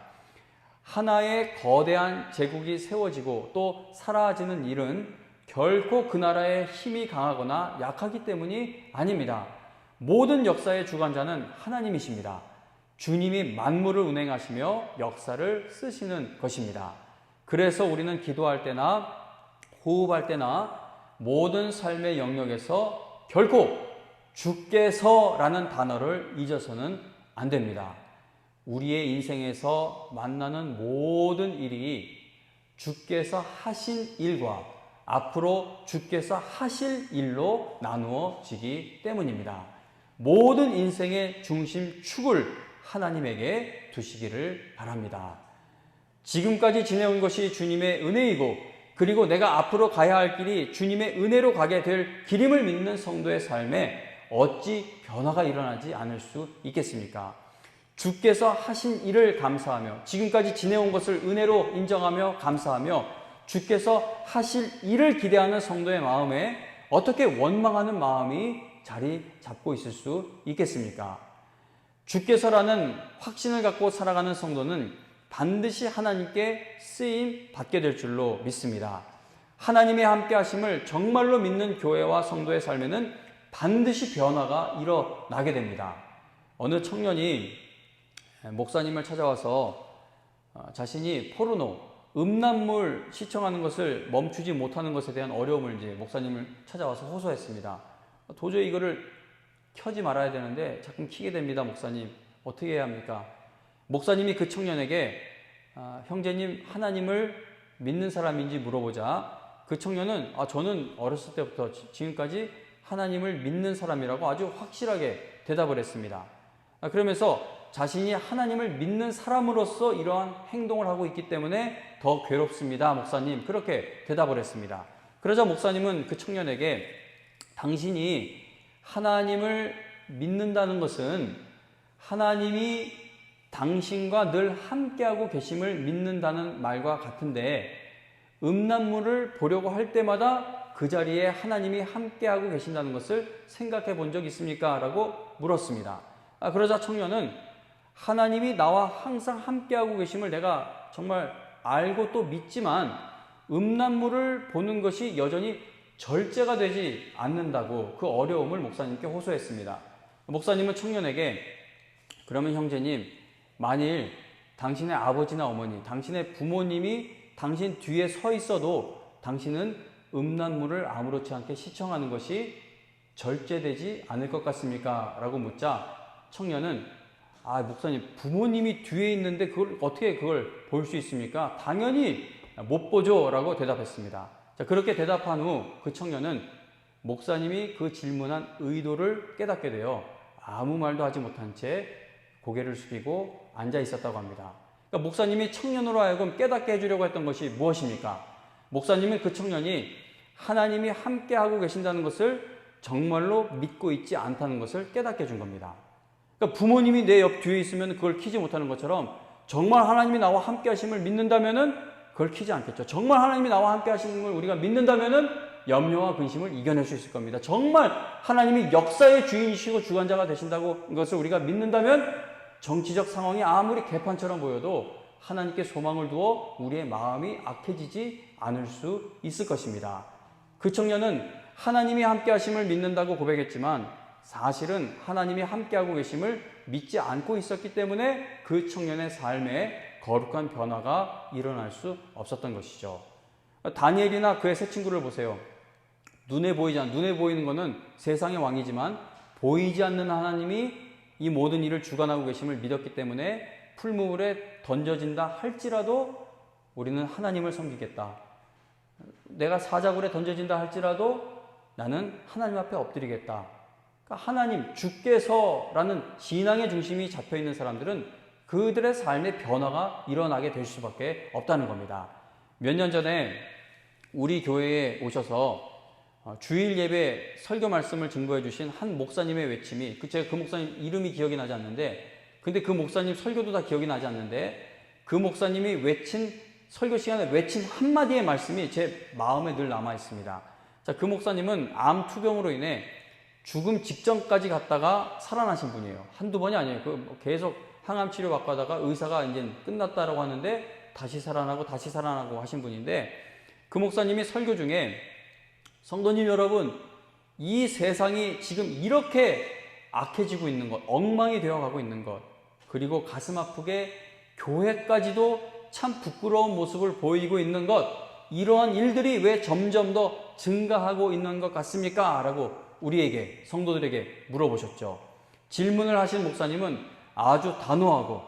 하나의 거대한 제국이 세워지고 또 사라지는 일은 결코 그 나라의 힘이 강하거나 약하기 때문이 아닙니다. 모든 역사의 주관자는 하나님이십니다. 주님이 만물을 운행하시며 역사를 쓰시는 것입니다. 그래서 우리는 기도할 때나 호흡할 때나 모든 삶의 영역에서 결코 주께서라는 단어를 잊어서는 안 됩니다. 우리의 인생에서 만나는 모든 일이 주께서 하신 일과 앞으로 주께서 하실 일로 나누어지기 때문입니다. 모든 인생의 중심축을 하나님에게 두시기를 바랍니다. 지금까지 지내온 것이 주님의 은혜이고 그리고 내가 앞으로 가야 할 길이 주님의 은혜로 가게 될 길임을 믿는 성도의 삶에 어찌 변화가 일어나지 않을 수 있겠습니까? 주께서 하신 일을 감사하며 지금까지 지내온 것을 은혜로 인정하며 감사하며 주께서 하실 일을 기대하는 성도의 마음에 어떻게 원망하는 마음이 자리 잡고 있을 수 있겠습니까? 주께서라는 확신을 갖고 살아가는 성도는 반드시 하나님께 쓰임 받게 될 줄로 믿습니다. 하나님의 함께 하심을 정말로 믿는 교회와 성도의 삶에는 반드시 변화가 일어나게 됩니다. 어느 청년이 목사님을 찾아와서 자신이 포르노, 음란물 시청하는 것을 멈추지 못하는 것에 대한 어려움을 이제 목사님을 찾아와서 호소했습니다. 도저히 이거를 켜지 말아야 되는데 자꾸 켜게 됩니다. 목사님 어떻게 해야 합니까? 목사님이 그 청년에게 형제님 하나님을 믿는 사람인지 물어보자 그 청년은 저는 어렸을 때부터 지금까지 하나님을 믿는 사람이라고 아주 확실하게 대답을 했습니다. 그러면서 자신이 하나님을 믿는 사람으로서 이러한 행동을 하고 있기 때문에 더 괴롭습니다. 목사님 그렇게 대답을 했습니다. 그러자 목사님은 그 청년에게 당신이 하나님을 믿는다는 것은 하나님이 당신과 늘 함께하고 계심을 믿는다는 말과 같은데 음란물을 보려고 할 때마다 그 자리에 하나님이 함께하고 계신다는 것을 생각해 본 적 있습니까? 라고 물었습니다. 그러자 청년은 하나님이 나와 항상 함께하고 계심을 내가 정말 알고 또 믿지만 음란물을 보는 것이 여전히 절제가 되지 않는다고 그 어려움을 목사님께 호소했습니다. 목사님은 청년에게 그러면 형제님 만일 당신의 아버지나 어머니, 당신의 부모님이 당신 뒤에 서 있어도 당신은 음란물을 아무렇지 않게 시청하는 것이 절제되지 않을 것 같습니까? 라고 묻자 청년은 목사님 부모님이 뒤에 있는데 그걸 어떻게 그걸 볼 수 있습니까? 당연히 못 보죠 라고 대답했습니다. 자, 그렇게 대답한 후 그 청년은 목사님이 그 질문한 의도를 깨닫게 되어 아무 말도 하지 못한 채 고개를 숙이고 앉아 있었다고 합니다. 그러니까 목사님이 청년으로 하여금 깨닫게 해주려고 했던 것이 무엇입니까? 목사님은 그 청년이 하나님이 함께하고 계신다는 것을 정말로 믿고 있지 않다는 것을 깨닫게 해준 겁니다. 그러니까 부모님이 내 옆 뒤에 있으면 그걸 키지 못하는 것처럼 정말 하나님이 나와 함께 하심을 믿는다면은 그걸 키지 않겠죠. 정말 하나님이 나와 함께 하시는 걸 우리가 믿는다면은 염려와 근심을 이겨낼 수 있을 겁니다. 정말 하나님이 역사의 주인이시고 주관자가 되신다고 것을 우리가 믿는다면 정치적 상황이 아무리 개판처럼 보여도 하나님께 소망을 두어 우리의 마음이 악해지지 않을 수 있을 것입니다. 그 청년은 하나님이 함께 하심을 믿는다고 고백했지만 사실은 하나님이 함께하고 계심을 믿지 않고 있었기 때문에 그 청년의 삶에 거룩한 변화가 일어날 수 없었던 것이죠. 다니엘이나 그의 세 친구를 보세요. 눈에 보이는 것은 세상의 왕이지만 보이지 않는 하나님이 이 모든 일을 주관하고 계심을 믿었기 때문에 풀무불에 던져진다 할지라도 우리는 하나님을 섬기겠다. 내가 사자굴에 던져진다 할지라도 나는 하나님 앞에 엎드리겠다. 그러니까 하나님, 주께서라는 신앙의 중심이 잡혀있는 사람들은 그들의 삶의 변화가 일어나게 될 수밖에 없다는 겁니다. 몇 년 전에 우리 교회에 오셔서 주일 예배 설교 말씀을 증거해 주신 한 목사님의 외침이 제가 그 목사님 이름이 기억이 나지 않는데 근데 그 목사님 설교도 다 기억이 나지 않는데 그 목사님이 외친 설교 시간에 외친 한마디의 말씀이 제 마음에 늘 남아 있습니다. 자, 그 목사님은 암 투병으로 인해 죽음 직전까지 갔다가 살아나신 분이에요. 한두 번이 아니에요. 계속 항암 치료 받고 하다가 의사가 이제 끝났다라고 하는데 다시 살아나고 하신 분인데 그 목사님이 설교 중에 성도님 여러분, 이 세상이 지금 이렇게 악해지고 있는 것, 엉망이 되어가고 있는 것, 그리고 가슴 아프게 교회까지도 참 부끄러운 모습을 보이고 있는 것, 이러한 일들이 왜 점점 더 증가하고 있는 것 같습니까? 라고 우리에게, 성도들에게 물어보셨죠. 질문을 하신 목사님은 아주 단호하고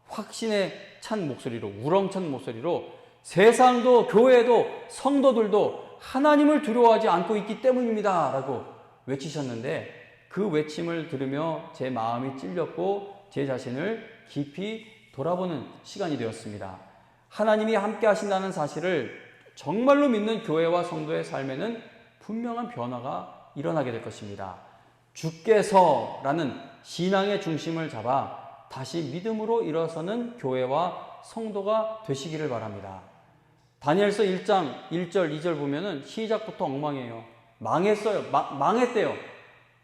확신에 찬 목소리로, 우렁찬 목소리로 세상도 교회도 성도들도 하나님을 두려워하지 않고 있기 때문입니다 라고 외치셨는데 그 외침을 들으며 제 마음이 찔렸고 제 자신을 깊이 돌아보는 시간이 되었습니다. 하나님이 함께 하신다는 사실을 정말로 믿는 교회와 성도의 삶에는 분명한 변화가 일어나게 될 것입니다. 주께서라는 신앙의 중심을 잡아 다시 믿음으로 일어서는 교회와 성도가 되시기를 바랍니다. 다니엘서 1장 1절 2절 보면은 시작부터 엉망이에요. 망했어요. 망했대요.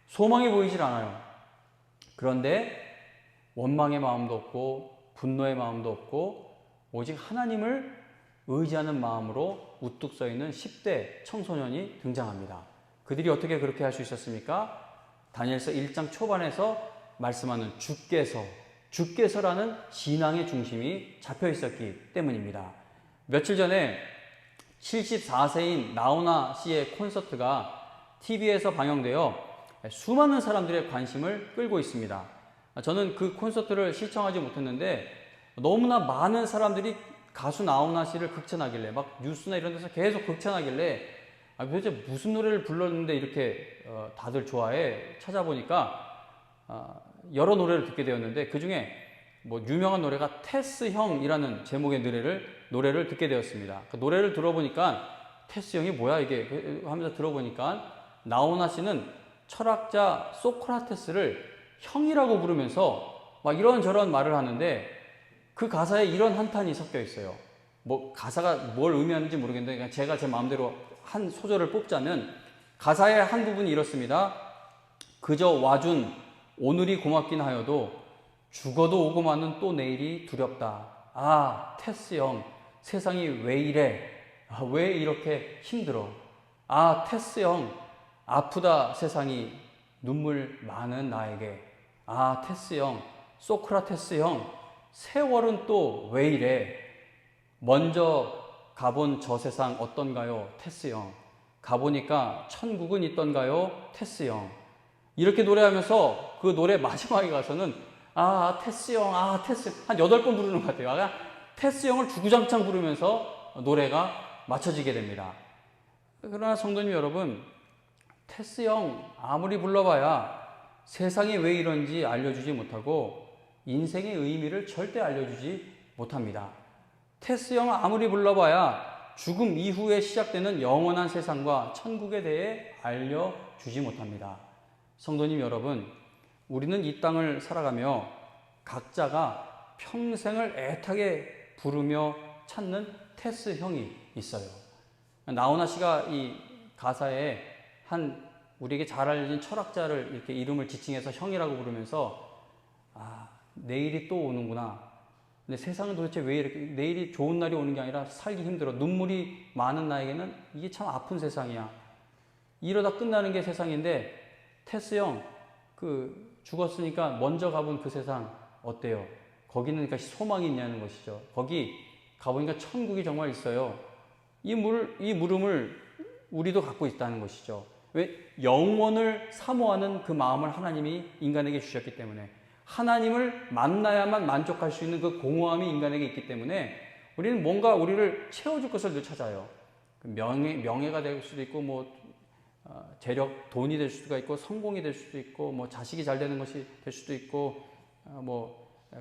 소망이 보이질 않아요. 그런데 원망의 마음도 없고 분노의 마음도 없고 오직 하나님을 의지하는 마음으로 우뚝 서 있는 10대 청소년이 등장합니다. 그들이 어떻게 그렇게 할 수 있었습니까? 다니엘서 1장 초반에서 말씀하는 주께서라는 신앙의 중심이 잡혀 있었기 때문입니다. 며칠 전에 74세인 나훈아 씨의 콘서트가 TV에서 방영되어 수많은 사람들의 관심을 끌고 있습니다. 저는 그 콘서트를 시청하지 못했는데 너무나 많은 사람들이 가수 나훈아 씨를 극찬하길래 막 뉴스나 이런 데서 계속 극찬하길래 도대체 무슨 노래를 불렀는데 이렇게 다들 좋아해 찾아보니까 여러 노래를 듣게 되었는데 그 중에 뭐 유명한 노래가 테스 형이라는 제목의 노래를 듣게 되었습니다. 그 노래를 들어보니까 테스 형이 뭐야 이게 하면서 들어보니까 나훈아 씨는 철학자 소크라테스를 형이라고 부르면서 막 이런저런 말을 하는데 그 가사에 이런 한탄이 섞여 있어요. 뭐 가사가 뭘 의미하는지 모르겠는데 그냥 제가 제 마음대로 한 소절을 뽑자면 가사의 한 부분이 이렇습니다. 그저 와준 오늘이 고맙긴 하여도 죽어도 오고 마는 또 내일이 두렵다. 아, 테스 형, 세상이 왜 이래? 왜 이렇게 힘들어? 아, 테스 형, 아프다 세상이 눈물 많은 나에게. 아, 테스 형, 소크라테스 형, 세월은 또 왜 이래? 먼저 가본 저 세상 어떤가요? 테스 형. 가보니까 천국은 있던가요? 테스 형. 이렇게 노래하면서 그 노래 마지막에 가서는 테스 형, 테스 한 8번 부르는 것 같아요. 테스 형을 주구장창 부르면서 노래가 맞춰지게 됩니다. 그러나 성도님 여러분, 테스 형 아무리 불러봐야 세상이 왜 이런지 알려주지 못하고 인생의 의미를 절대 알려주지 못합니다. 테스 형 아무리 불러봐야 죽음 이후에 시작되는 영원한 세상과 천국에 대해 알려주지 못합니다. 성도님 여러분, 우리는 이 땅을 살아가며 각자가 평생을 애타게 부르며 찾는 테스 형이 있어요. 나훈아 씨가 이 가사에 우리에게 잘 알려진 철학자를 이렇게 이름을 지칭해서 형이라고 부르면서 내일이 또 오는구나. 근데 세상은 도대체 왜 이렇게 내일이 좋은 날이 오는 게 아니라 살기 힘들어. 눈물이 많은 나에게는 이게 참 아픈 세상이야. 이러다 끝나는 게 세상인데 테스 형 죽었으니까 먼저 가본 그 세상 어때요? 거기는 그러니까 소망이 있냐는 것이죠. 거기 가보니까 천국이 정말 있어요. 이 물음을 우리도 갖고 있다는 것이죠. 왜? 영원을 사모하는 그 마음을 하나님이 인간에게 주셨기 때문에 하나님을 만나야만 만족할 수 있는 그 공허함이 인간에게 있기 때문에 우리는 뭔가 우리를 채워줄 것을 늘 찾아요. 명예가 될 수도 있고 재력, 돈이 될 수가 있고 성공이 될 수도 있고 자식이 잘 되는 것이 될 수도 있고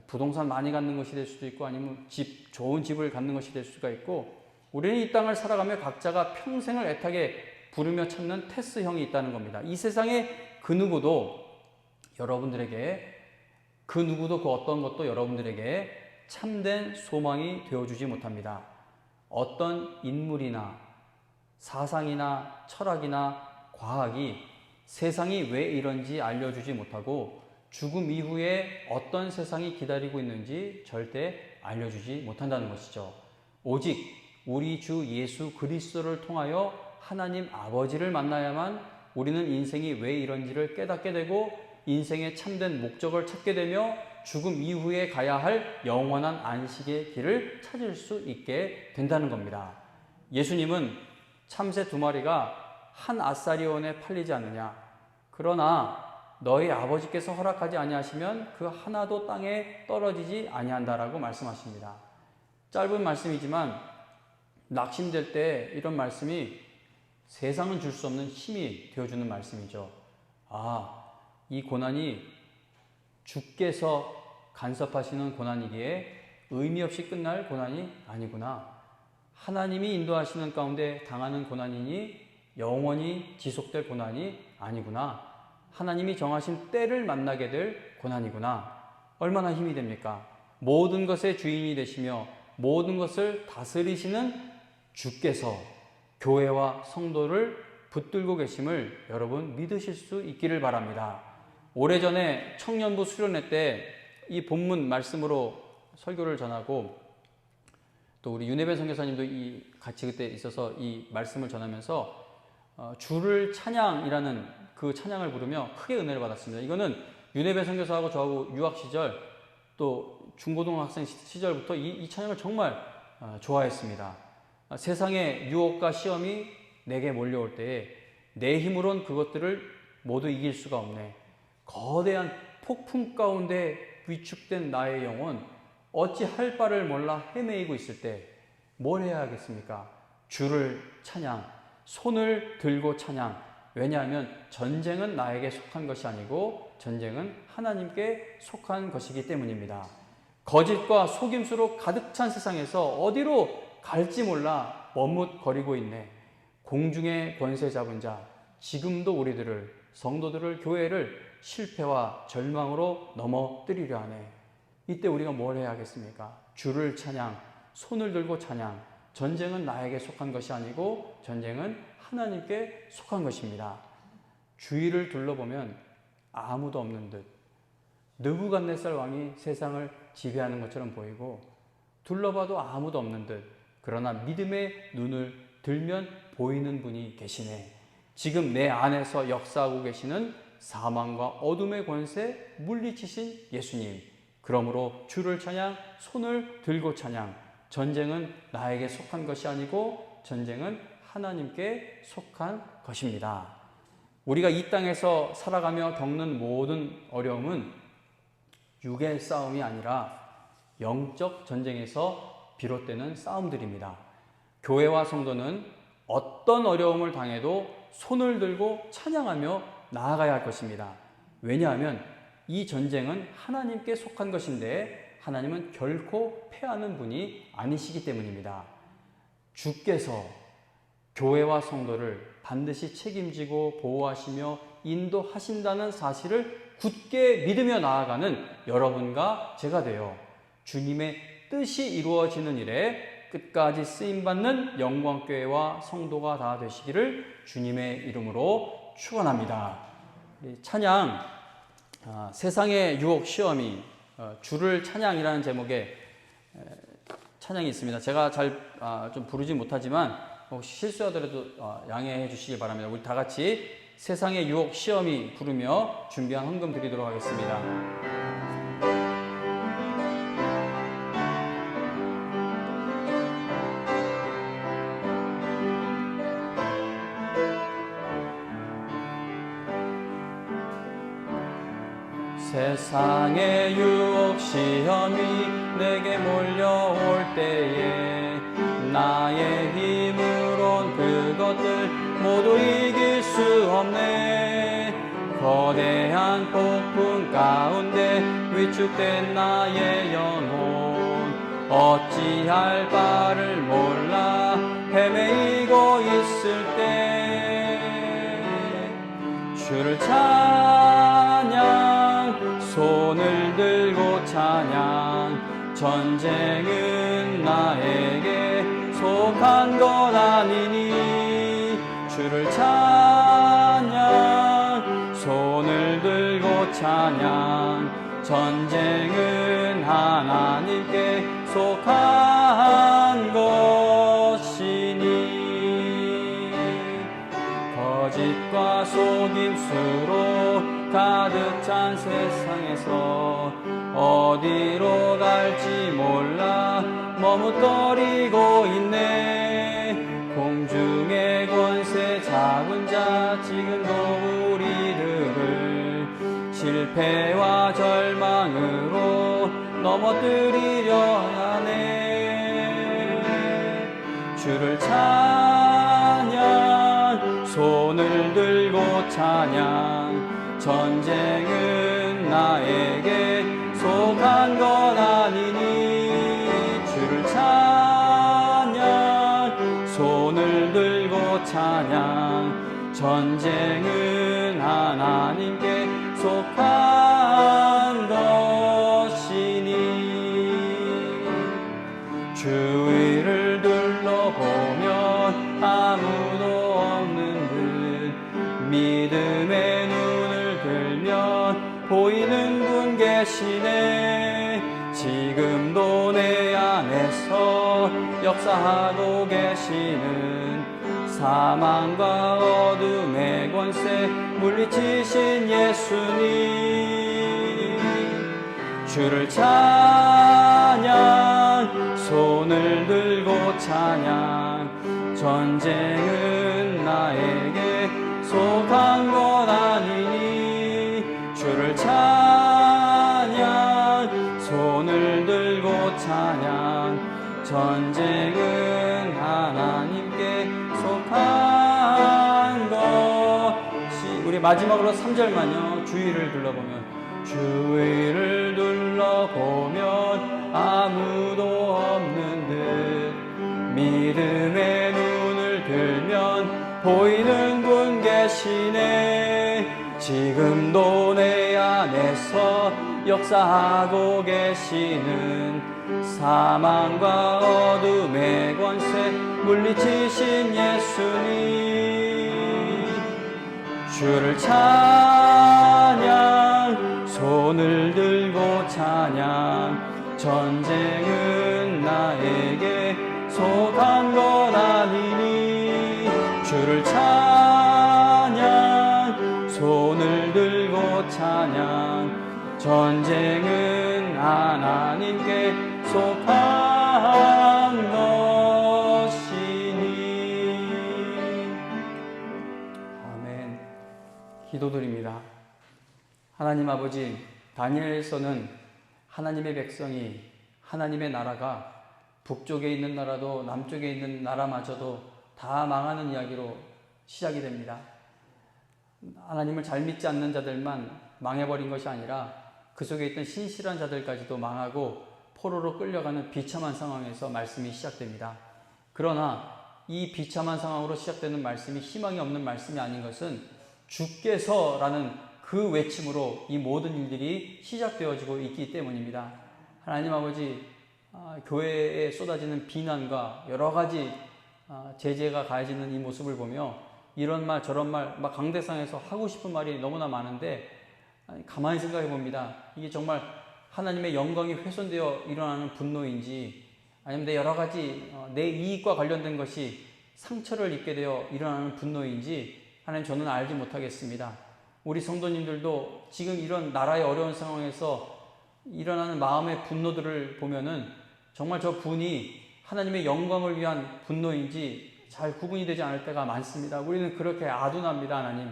부동산 많이 갖는 것이 될 수도 있고 아니면 좋은 집을 갖는 것이 될 수가 있고 우리는 이 땅을 살아가며 각자가 평생을 애타게 부르며 찾는 테스 형이 있다는 겁니다. 이 세상에 그 누구도 그 어떤 것도 여러분들에게 참된 소망이 되어주지 못합니다. 어떤 인물이나 사상이나 철학이나 과학이 세상이 왜 이런지 알려주지 못하고 죽음 이후에 어떤 세상이 기다리고 있는지 절대 알려주지 못한다는 것이죠. 오직 우리 주 예수 그리스도를 통하여 하나님 아버지를 만나야만 우리는 인생이 왜 이런지를 깨닫게 되고 인생의 참된 목적을 찾게 되며 죽음 이후에 가야 할 영원한 안식의 길을 찾을 수 있게 된다는 겁니다. 예수님은 참새 2마리가 한 아사리온에 팔리지 않느냐. 그러나 너희 아버지께서 허락하지 아니하시면 그 하나도 땅에 떨어지지 아니한다라고 말씀하십니다. 짧은 말씀이지만 낙심될 때 이런 말씀이 세상은 줄 수 없는 힘이 되어주는 말씀이죠. 이 고난이 주께서 간섭하시는 고난이기에 의미 없이 끝날 고난이 아니구나. 하나님이 인도하시는 가운데 당하는 고난이니 영원히 지속될 고난이 아니구나. 하나님이 정하신 때를 만나게 될 고난이구나. 얼마나 힘이 됩니까? 모든 것의 주인이 되시며 모든 것을 다스리시는 주께서 교회와 성도를 붙들고 계심을 여러분 믿으실 수 있기를 바랍니다. 오래전에 청년부 수련회 때 이 본문 말씀으로 설교를 전하고 또 우리 윤혜변 선교사님도 같이 그때 있어서 이 말씀을 전하면서 주를 찬양이라는 그 찬양을 부르며 크게 은혜를 받았습니다. 이거는 윤혜변 선교사하고 저하고 유학 시절 또 중고등학생 시절부터 이 찬양을 정말 좋아했습니다. 세상의 유혹과 시험이 내게 몰려올 때에 내 힘으론 그것들을 모두 이길 수가 없네. 거대한 폭풍 가운데 위축된 나의 영혼 어찌 할 바를 몰라 헤매이고 있을 때 뭘 해야 하겠습니까? 주를 찬양, 손을 들고 찬양. 왜냐하면 전쟁은 나에게 속한 것이 아니고 전쟁은 하나님께 속한 것이기 때문입니다. 거짓과 속임수로 가득 찬 세상에서 어디로 갈지 몰라 머뭇거리고 있네. 공중의 권세 잡은 자, 지금도 우리들을, 성도들을, 교회를 실패와 절망으로 넘어뜨리려 하네. 이때 우리가 뭘 해야 하겠습니까? 주를 찬양, 손을 들고 찬양. 전쟁은 나에게 속한 것이 아니고 전쟁은 하나님께 속한 것입니다. 주위를 둘러보면 아무도 없는 듯 느부갓네살 왕이 세상을 지배하는 것처럼 보이고 둘러봐도 아무도 없는 듯 그러나 믿음의 눈을 들면 보이는 분이 계시네. 지금 내 안에서 역사하고 계시는 사망과 어둠의 권세 물리치신 예수님. 그러므로 주를 찬양, 손을 들고 찬양. 전쟁은 나에게 속한 것이 아니고 전쟁은 하나님께 속한 것입니다. 우리가 이 땅에서 살아가며 겪는 모든 어려움은 육의 싸움이 아니라 영적 전쟁에서 비롯되는 싸움들입니다. 교회와 성도는 어떤 어려움을 당해도 손을 들고 찬양하며 나아가야 할 것입니다. 왜냐하면 이 전쟁은 하나님께 속한 것인데 하나님은 결코 패하는 분이 아니시기 때문입니다. 주께서 교회와 성도를 반드시 책임지고 보호하시며 인도하신다는 사실을 굳게 믿으며 나아가는 여러분과 제가 되어 주님의 뜻이 이루어지는 일에 끝까지 쓰임받는 영광교회와 성도가 다 되시기를 주님의 이름으로 축원합니다. 찬양, 세상의 유혹 시험이 주를 찬양이라는 제목의 찬양이 있습니다. 제가 잘 좀 부르지 못하지만 혹시 실수하더라도 양해해 주시기 바랍니다. 우리 다 같이 세상의 유혹 시험이 부르며 준비한 헌금 드리도록 하겠습니다. 세상의 유혹 시험이 내게 몰려올 때에 나의 힘으론 그것들 모두 이길 수 없네. 거대한 폭풍 가운데 위축된 나의 영혼 어찌할 바를 몰라 헤매이고 있을 때 주를 찬양 손을 들고 찬양 전쟁은 나에게 속한 것 아니니 주를 찬양 손을 들고 찬양 전쟁은 하나님께 속한 것이니 거짓과 속임수로 가득 찬 세상에서 어디로 갈지 몰라 머뭇거리고 있네. 공중의 권세 잡은 자 지금도 우리들을 실패와 절망으로 넘어뜨리려 하네. 주를 찬양 손을 들고 찬양 전쟁은 나에게 속한 건 아니니 주를 찬양 손을 들고 찬양 전쟁은 하나님께 속한 것이니 주위를 둘러보면 아무도 없는 듯 믿음의 눈을 들면 보이는 분 계시네 지금도 내 안에서 역사하고 계시는 사망과 어둠의 권세 물리치신 예수님 주를 찬양 손을 들고 찬양 전쟁은 나에게 속한 것 아니니 주를 찬양 손을 들고 찬양 전쟁은 하나님께 속한 것이 우리 마지막으로 3절만요 주위를 둘러보면 주위를 둘러보면 아무도 없는 듯 믿음의 눈을 들면 보이는 분 계시네 지금도 내 안에서 역사하고 계시는 사망과 어둠의 권세 물리치신 예수님 주를 찬양 손을 들고 찬양 전쟁은 나에게 속한 건 아니니 주를 찬양 손을 들고 찬양 전쟁은 하나님께 속한 것이니 아멘. 기도드립니다. 하나님 아버지 다니엘서는 하나님의 백성이 하나님의 나라가 북쪽에 있는 나라도 남쪽에 있는 나라마저도 다 망하는 이야기로 시작이 됩니다. 하나님을 잘 믿지 않는 자들만 망해버린 것이 아니라 그 속에 있던 신실한 자들까지도 망하고 포로로 끌려가는 비참한 상황에서 말씀이 시작됩니다. 그러나 이 비참한 상황으로 시작되는 말씀이 희망이 없는 말씀이 아닌 것은 주께서라는 그 외침으로 이 모든 일들이 시작되어지고 있기 때문입니다. 하나님 아버지 교회에 쏟아지는 비난과 여러 가지 제재가 가해지는 이 모습을 보며 이런 말 저런 말 막 강대상에서 하고 싶은 말이 너무나 많은데 가만히 생각해 봅니다. 이게 정말 하나님의 영광이 훼손되어 일어나는 분노인지 아니면 내 여러 가지 내 이익과 관련된 것이 상처를 입게 되어 일어나는 분노인지 하나님 저는 알지 못하겠습니다. 우리 성도님들도 지금 이런 나라의 어려운 상황에서 일어나는 마음의 분노들을 보면은 정말 저 분이 하나님의 영광을 위한 분노인지 잘 구분이 되지 않을 때가 많습니다. 우리는 그렇게 아둔합니다. 하나님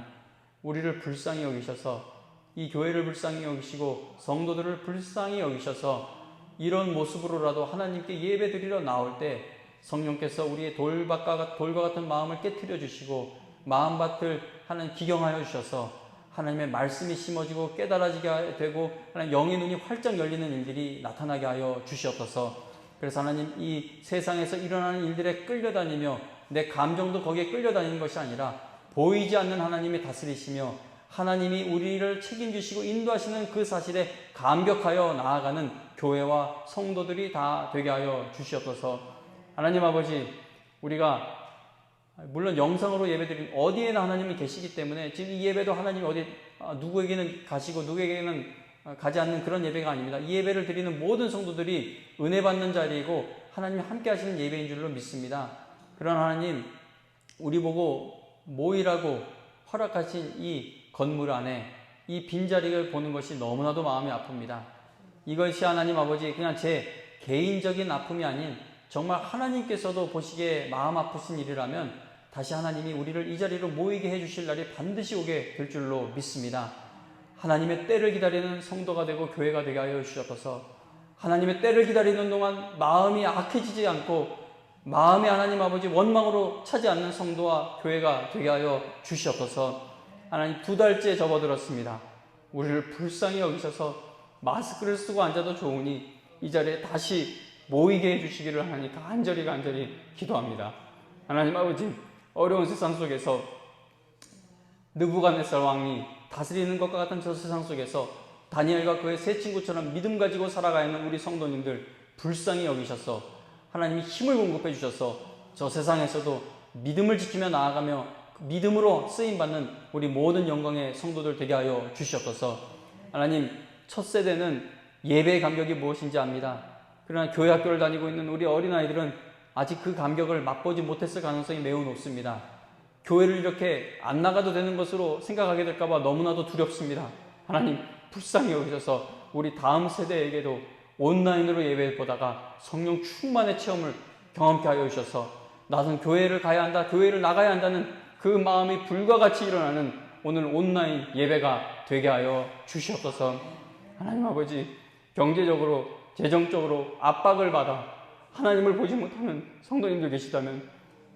우리를 불쌍히 여기셔서 이 교회를 불쌍히 여기시고 성도들을 불쌍히 여기셔서 이런 모습으로라도 하나님께 예배드리러 나올 때 성령께서 우리의 돌과 같은 마음을 깨트려 주시고 마음밭을 하나님 기경하여 주셔서 하나님의 말씀이 심어지고 깨달아지게 되고 하나님 영의 눈이 활짝 열리는 일들이 나타나게 하여 주시옵소서. 그래서 하나님 이 세상에서 일어나는 일들에 끌려다니며 내 감정도 거기에 끌려다니는 것이 아니라 보이지 않는 하나님이 다스리시며 하나님이 우리를 책임지시고 인도하시는 그 사실에 감격하여 나아가는 교회와 성도들이 다 되게 하여 주시옵소서. 하나님 아버지 우리가 물론 영상으로 예배드리는 어디에나 하나님이 계시기 때문에 지금 이 예배도 하나님이 어디 누구에게는 가시고 누구에게는 가지 않는 그런 예배가 아닙니다. 이 예배를 드리는 모든 성도들이 은혜 받는 자리이고 하나님이 함께 하시는 예배인 줄로 믿습니다. 그러나 하나님 우리 보고 모이라고 허락하신 이 건물 안에 이 빈자리를 보는 것이 너무나도 마음이 아픕니다. 이것이 하나님 아버지 그냥 제 개인적인 아픔이 아닌 정말 하나님께서도 보시기에 마음 아프신 일이라면 다시 하나님이 우리를 이 자리로 모이게 해주실 날이 반드시 오게 될 줄로 믿습니다. 하나님의 때를 기다리는 성도가 되고 교회가 되게 하여 주시옵소서. 하나님의 때를 기다리는 동안 마음이 악해지지 않고 마음이 하나님 아버지 원망으로 차지 않는 성도와 교회가 되게 하여 주시옵소서. 하나님 2달째 접어들었습니다. 우리를 불쌍히 여기셔서 마스크를 쓰고 앉아도 좋으니 이 자리에 다시 모이게 해주시기를 하나님 간절히 기도합니다. 하나님 아버지, 어려운 세상 속에서 느부갓네살 왕이 다스리는 것과 같은 저 세상 속에서 다니엘과 그의 세 친구처럼 믿음 가지고 살아가는 우리 성도님들 불쌍히 여기셔서 하나님이 힘을 공급해 주셔서 저 세상에서도 믿음을 지키며 나아가며 믿음으로 쓰임받는 우리 모든 영광의 성도들 되게 하여 주시옵소서. 하나님, 첫 세대는 예배의 감격이 무엇인지 압니다. 그러나 교회 학교를 다니고 있는 우리 어린아이들은 아직 그 감격을 맛보지 못했을 가능성이 매우 높습니다. 교회를 이렇게 안 나가도 되는 것으로 생각하게 될까봐 너무나도 두렵습니다. 하나님, 불쌍히 여기셔서 우리 다음 세대에게도 온라인으로 예배를 보다가 성령 충만의 체험을 경험케 하여 주셔서 나는 교회를 가야 한다, 교회를 나가야 한다는 그 마음이 불과 같이 일어나는 오늘 온라인 예배가 되게 하여 주시옵소서. 하나님 아버지, 경제적으로 재정적으로 압박을 받아 하나님을 보지 못하는 성도님들 계시다면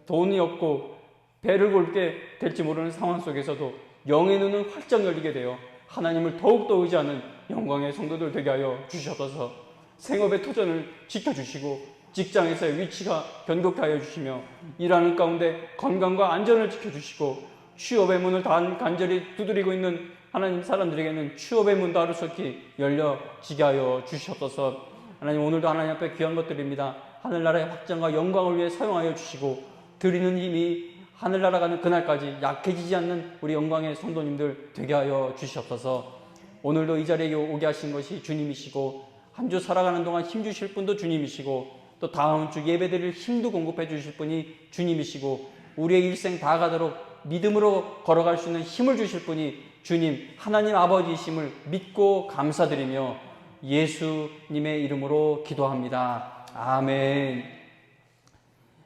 돈이 없고 배를 골게 될지 모르는 상황 속에서도 영의 눈은 활짝 열리게 되어 하나님을 더욱더 의지하는 영광의 성도들 되게 하여 주시옵소서. 생업의 터전을 지켜주시고 직장에서의 위치가 견고케 하여 주시며 일하는 가운데 건강과 안전을 지켜주시고 취업의 문을 간절히 두드리고 있는 하나님 사람들에게는 취업의 문도 하루속히 열려지게 하여 주시옵소서. 하나님, 오늘도 하나님 앞에 귀한 것들입니다. 하늘나라의 확장과 영광을 위해 사용하여 주시고 드리는 힘이 하늘나라 가는 그날까지 약해지지 않는 우리 영광의 성도님들 되게 하여 주시옵소서. 오늘도 이 자리에 오게 하신 것이 주님이시고 한 주 살아가는 동안 힘주실 분도 주님이시고 또 다음 주 예배드릴 힘도 공급해 주실 분이 주님이시고 우리의 일생 다 가도록 믿음으로 걸어갈 수 있는 힘을 주실 분이 주님 하나님 아버지이심을 믿고 감사드리며 예수님의 이름으로 기도합니다. 아멘.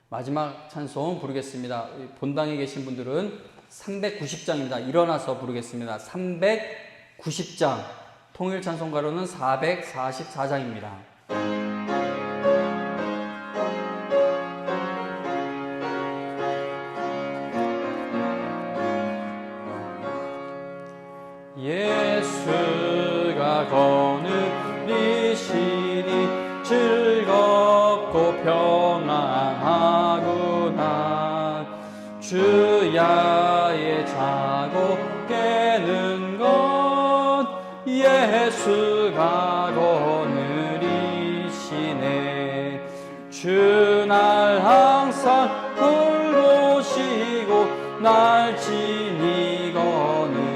마지막 찬송 부르겠습니다. 본당에 계신 분들은 390장입니다. 일어나서 부르겠습니다. 390장. 통일 찬송가로는 444장입니다. 예수가 거느리시니 즐겁고 평안하구나. 주야에 자고 깨는 것 예수가 거느리시네. 주 날 항상 돌보시고 날 친히 거느리시네.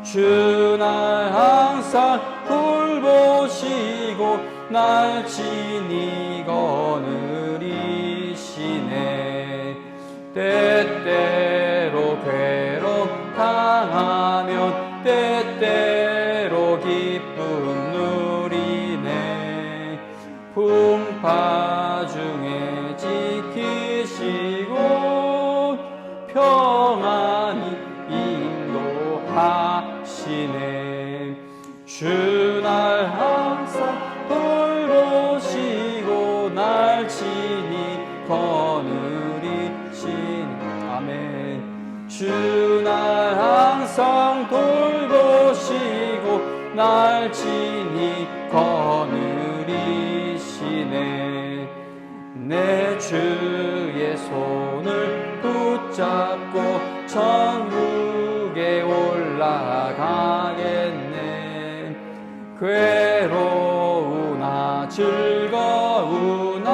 주 날 항상 돌보시고 날 친히 거느리시네. 때때로 괴롭 당하면 때때로 기쁨 누리네. 풍파 중에 지키시고 평안히 인도하시네. 주 날 항상 돌보시고 날 친히 거느리시네. 아멘. 주 날 항상 돌보시고 날 친히 거느리시네. 내 주의 손을 붙잡고 천국에 올라가겠네. 괴로우나 즐거우나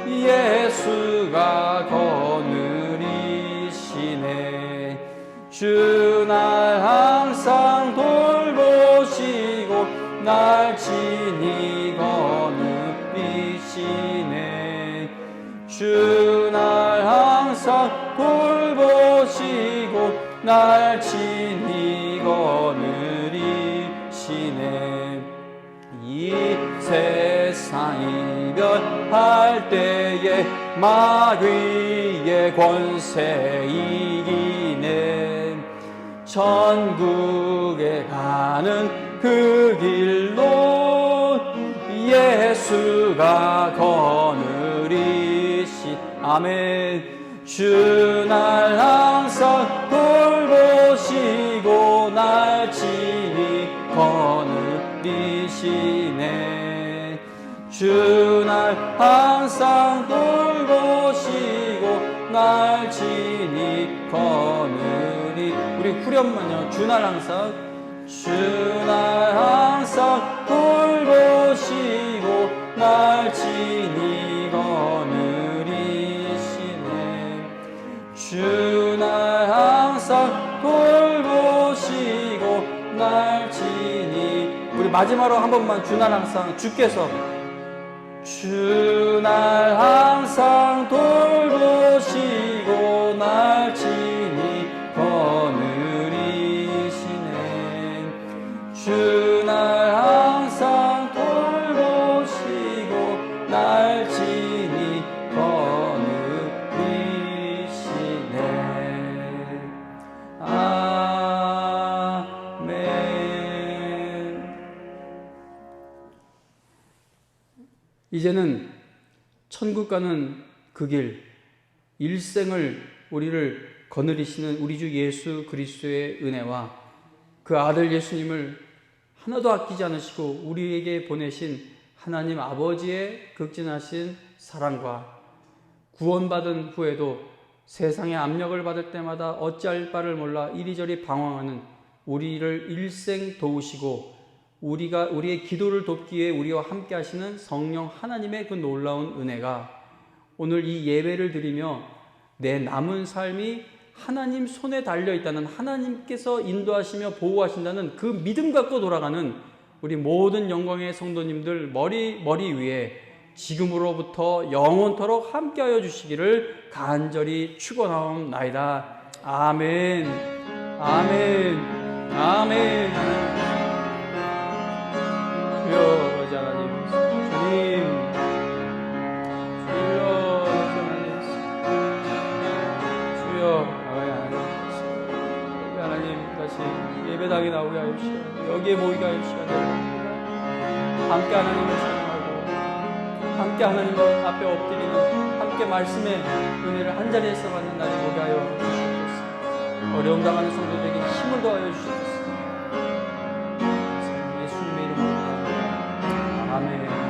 예수가 거느리시네. 주 날 항상 돌보시고 날 친히 거느리시네. 주 날 항상 돌보시고 날 친히 거느리시네. 이 세상 이별할 때에 마귀의 권세 이기네. 천국에 가는 그 길로 예수가 거느리시. 아멘. 주 날 항상 돌보시고 날 항상 돌보시고 날 친히 거느리. 우리 후렴만요. 주날 항상, 주날 항상 돌보시고 날 친히 거느리시네. 주날 항상 돌보시고 날 친히. 우리 마지막으로 한 번만 주날 항상, 주께서 주날 항상 돌보시고 날 친히 거느리시네. 주날 항상 돌보시고 날 친히 거느리시네. 아멘. 이제는 천국 가는 그 길, 일생을 우리를 거느리시는 우리 주 예수 그리스도의 은혜와 그 아들 예수님을 하나도 아끼지 않으시고 우리에게 보내신 하나님 아버지의 극진하신 사랑과 구원받은 후에도 세상의 압력을 받을 때마다 어찌할 바를 몰라 이리저리 방황하는 우리를 일생 도우시고 우리의 기도를 돕기 위해 우리와 함께 하시는 성령 하나님의 그 놀라운 은혜가 오늘 이 예배를 드리며 내 남은 삶이 하나님 손에 달려있다는, 하나님께서 인도하시며 보호하신다는 그 믿음 갖고 돌아가는 우리 모든 영광의 성도님들 머리 위에 지금으로부터 영원토록 함께하여 주시기를 간절히 축원하옵나이다. 아멘. 아멘. 아멘. 주여 아버지 하나님, 주님, 주여 하나님, 주여 하나님, 다시 예배당에 나오게 하여 주시고 여기에 모이게 하여 주시옵소서. 함께 하나님을 사랑하고 함께 하나님 앞에 엎드리는, 함께 말씀의 은혜를 한자리에서 받는 날이 오게 하여 주시옵소서. 어려움 당하는 성도들에게 힘을 더하여 주시옵소서. 예수님의 이름으로 아멘.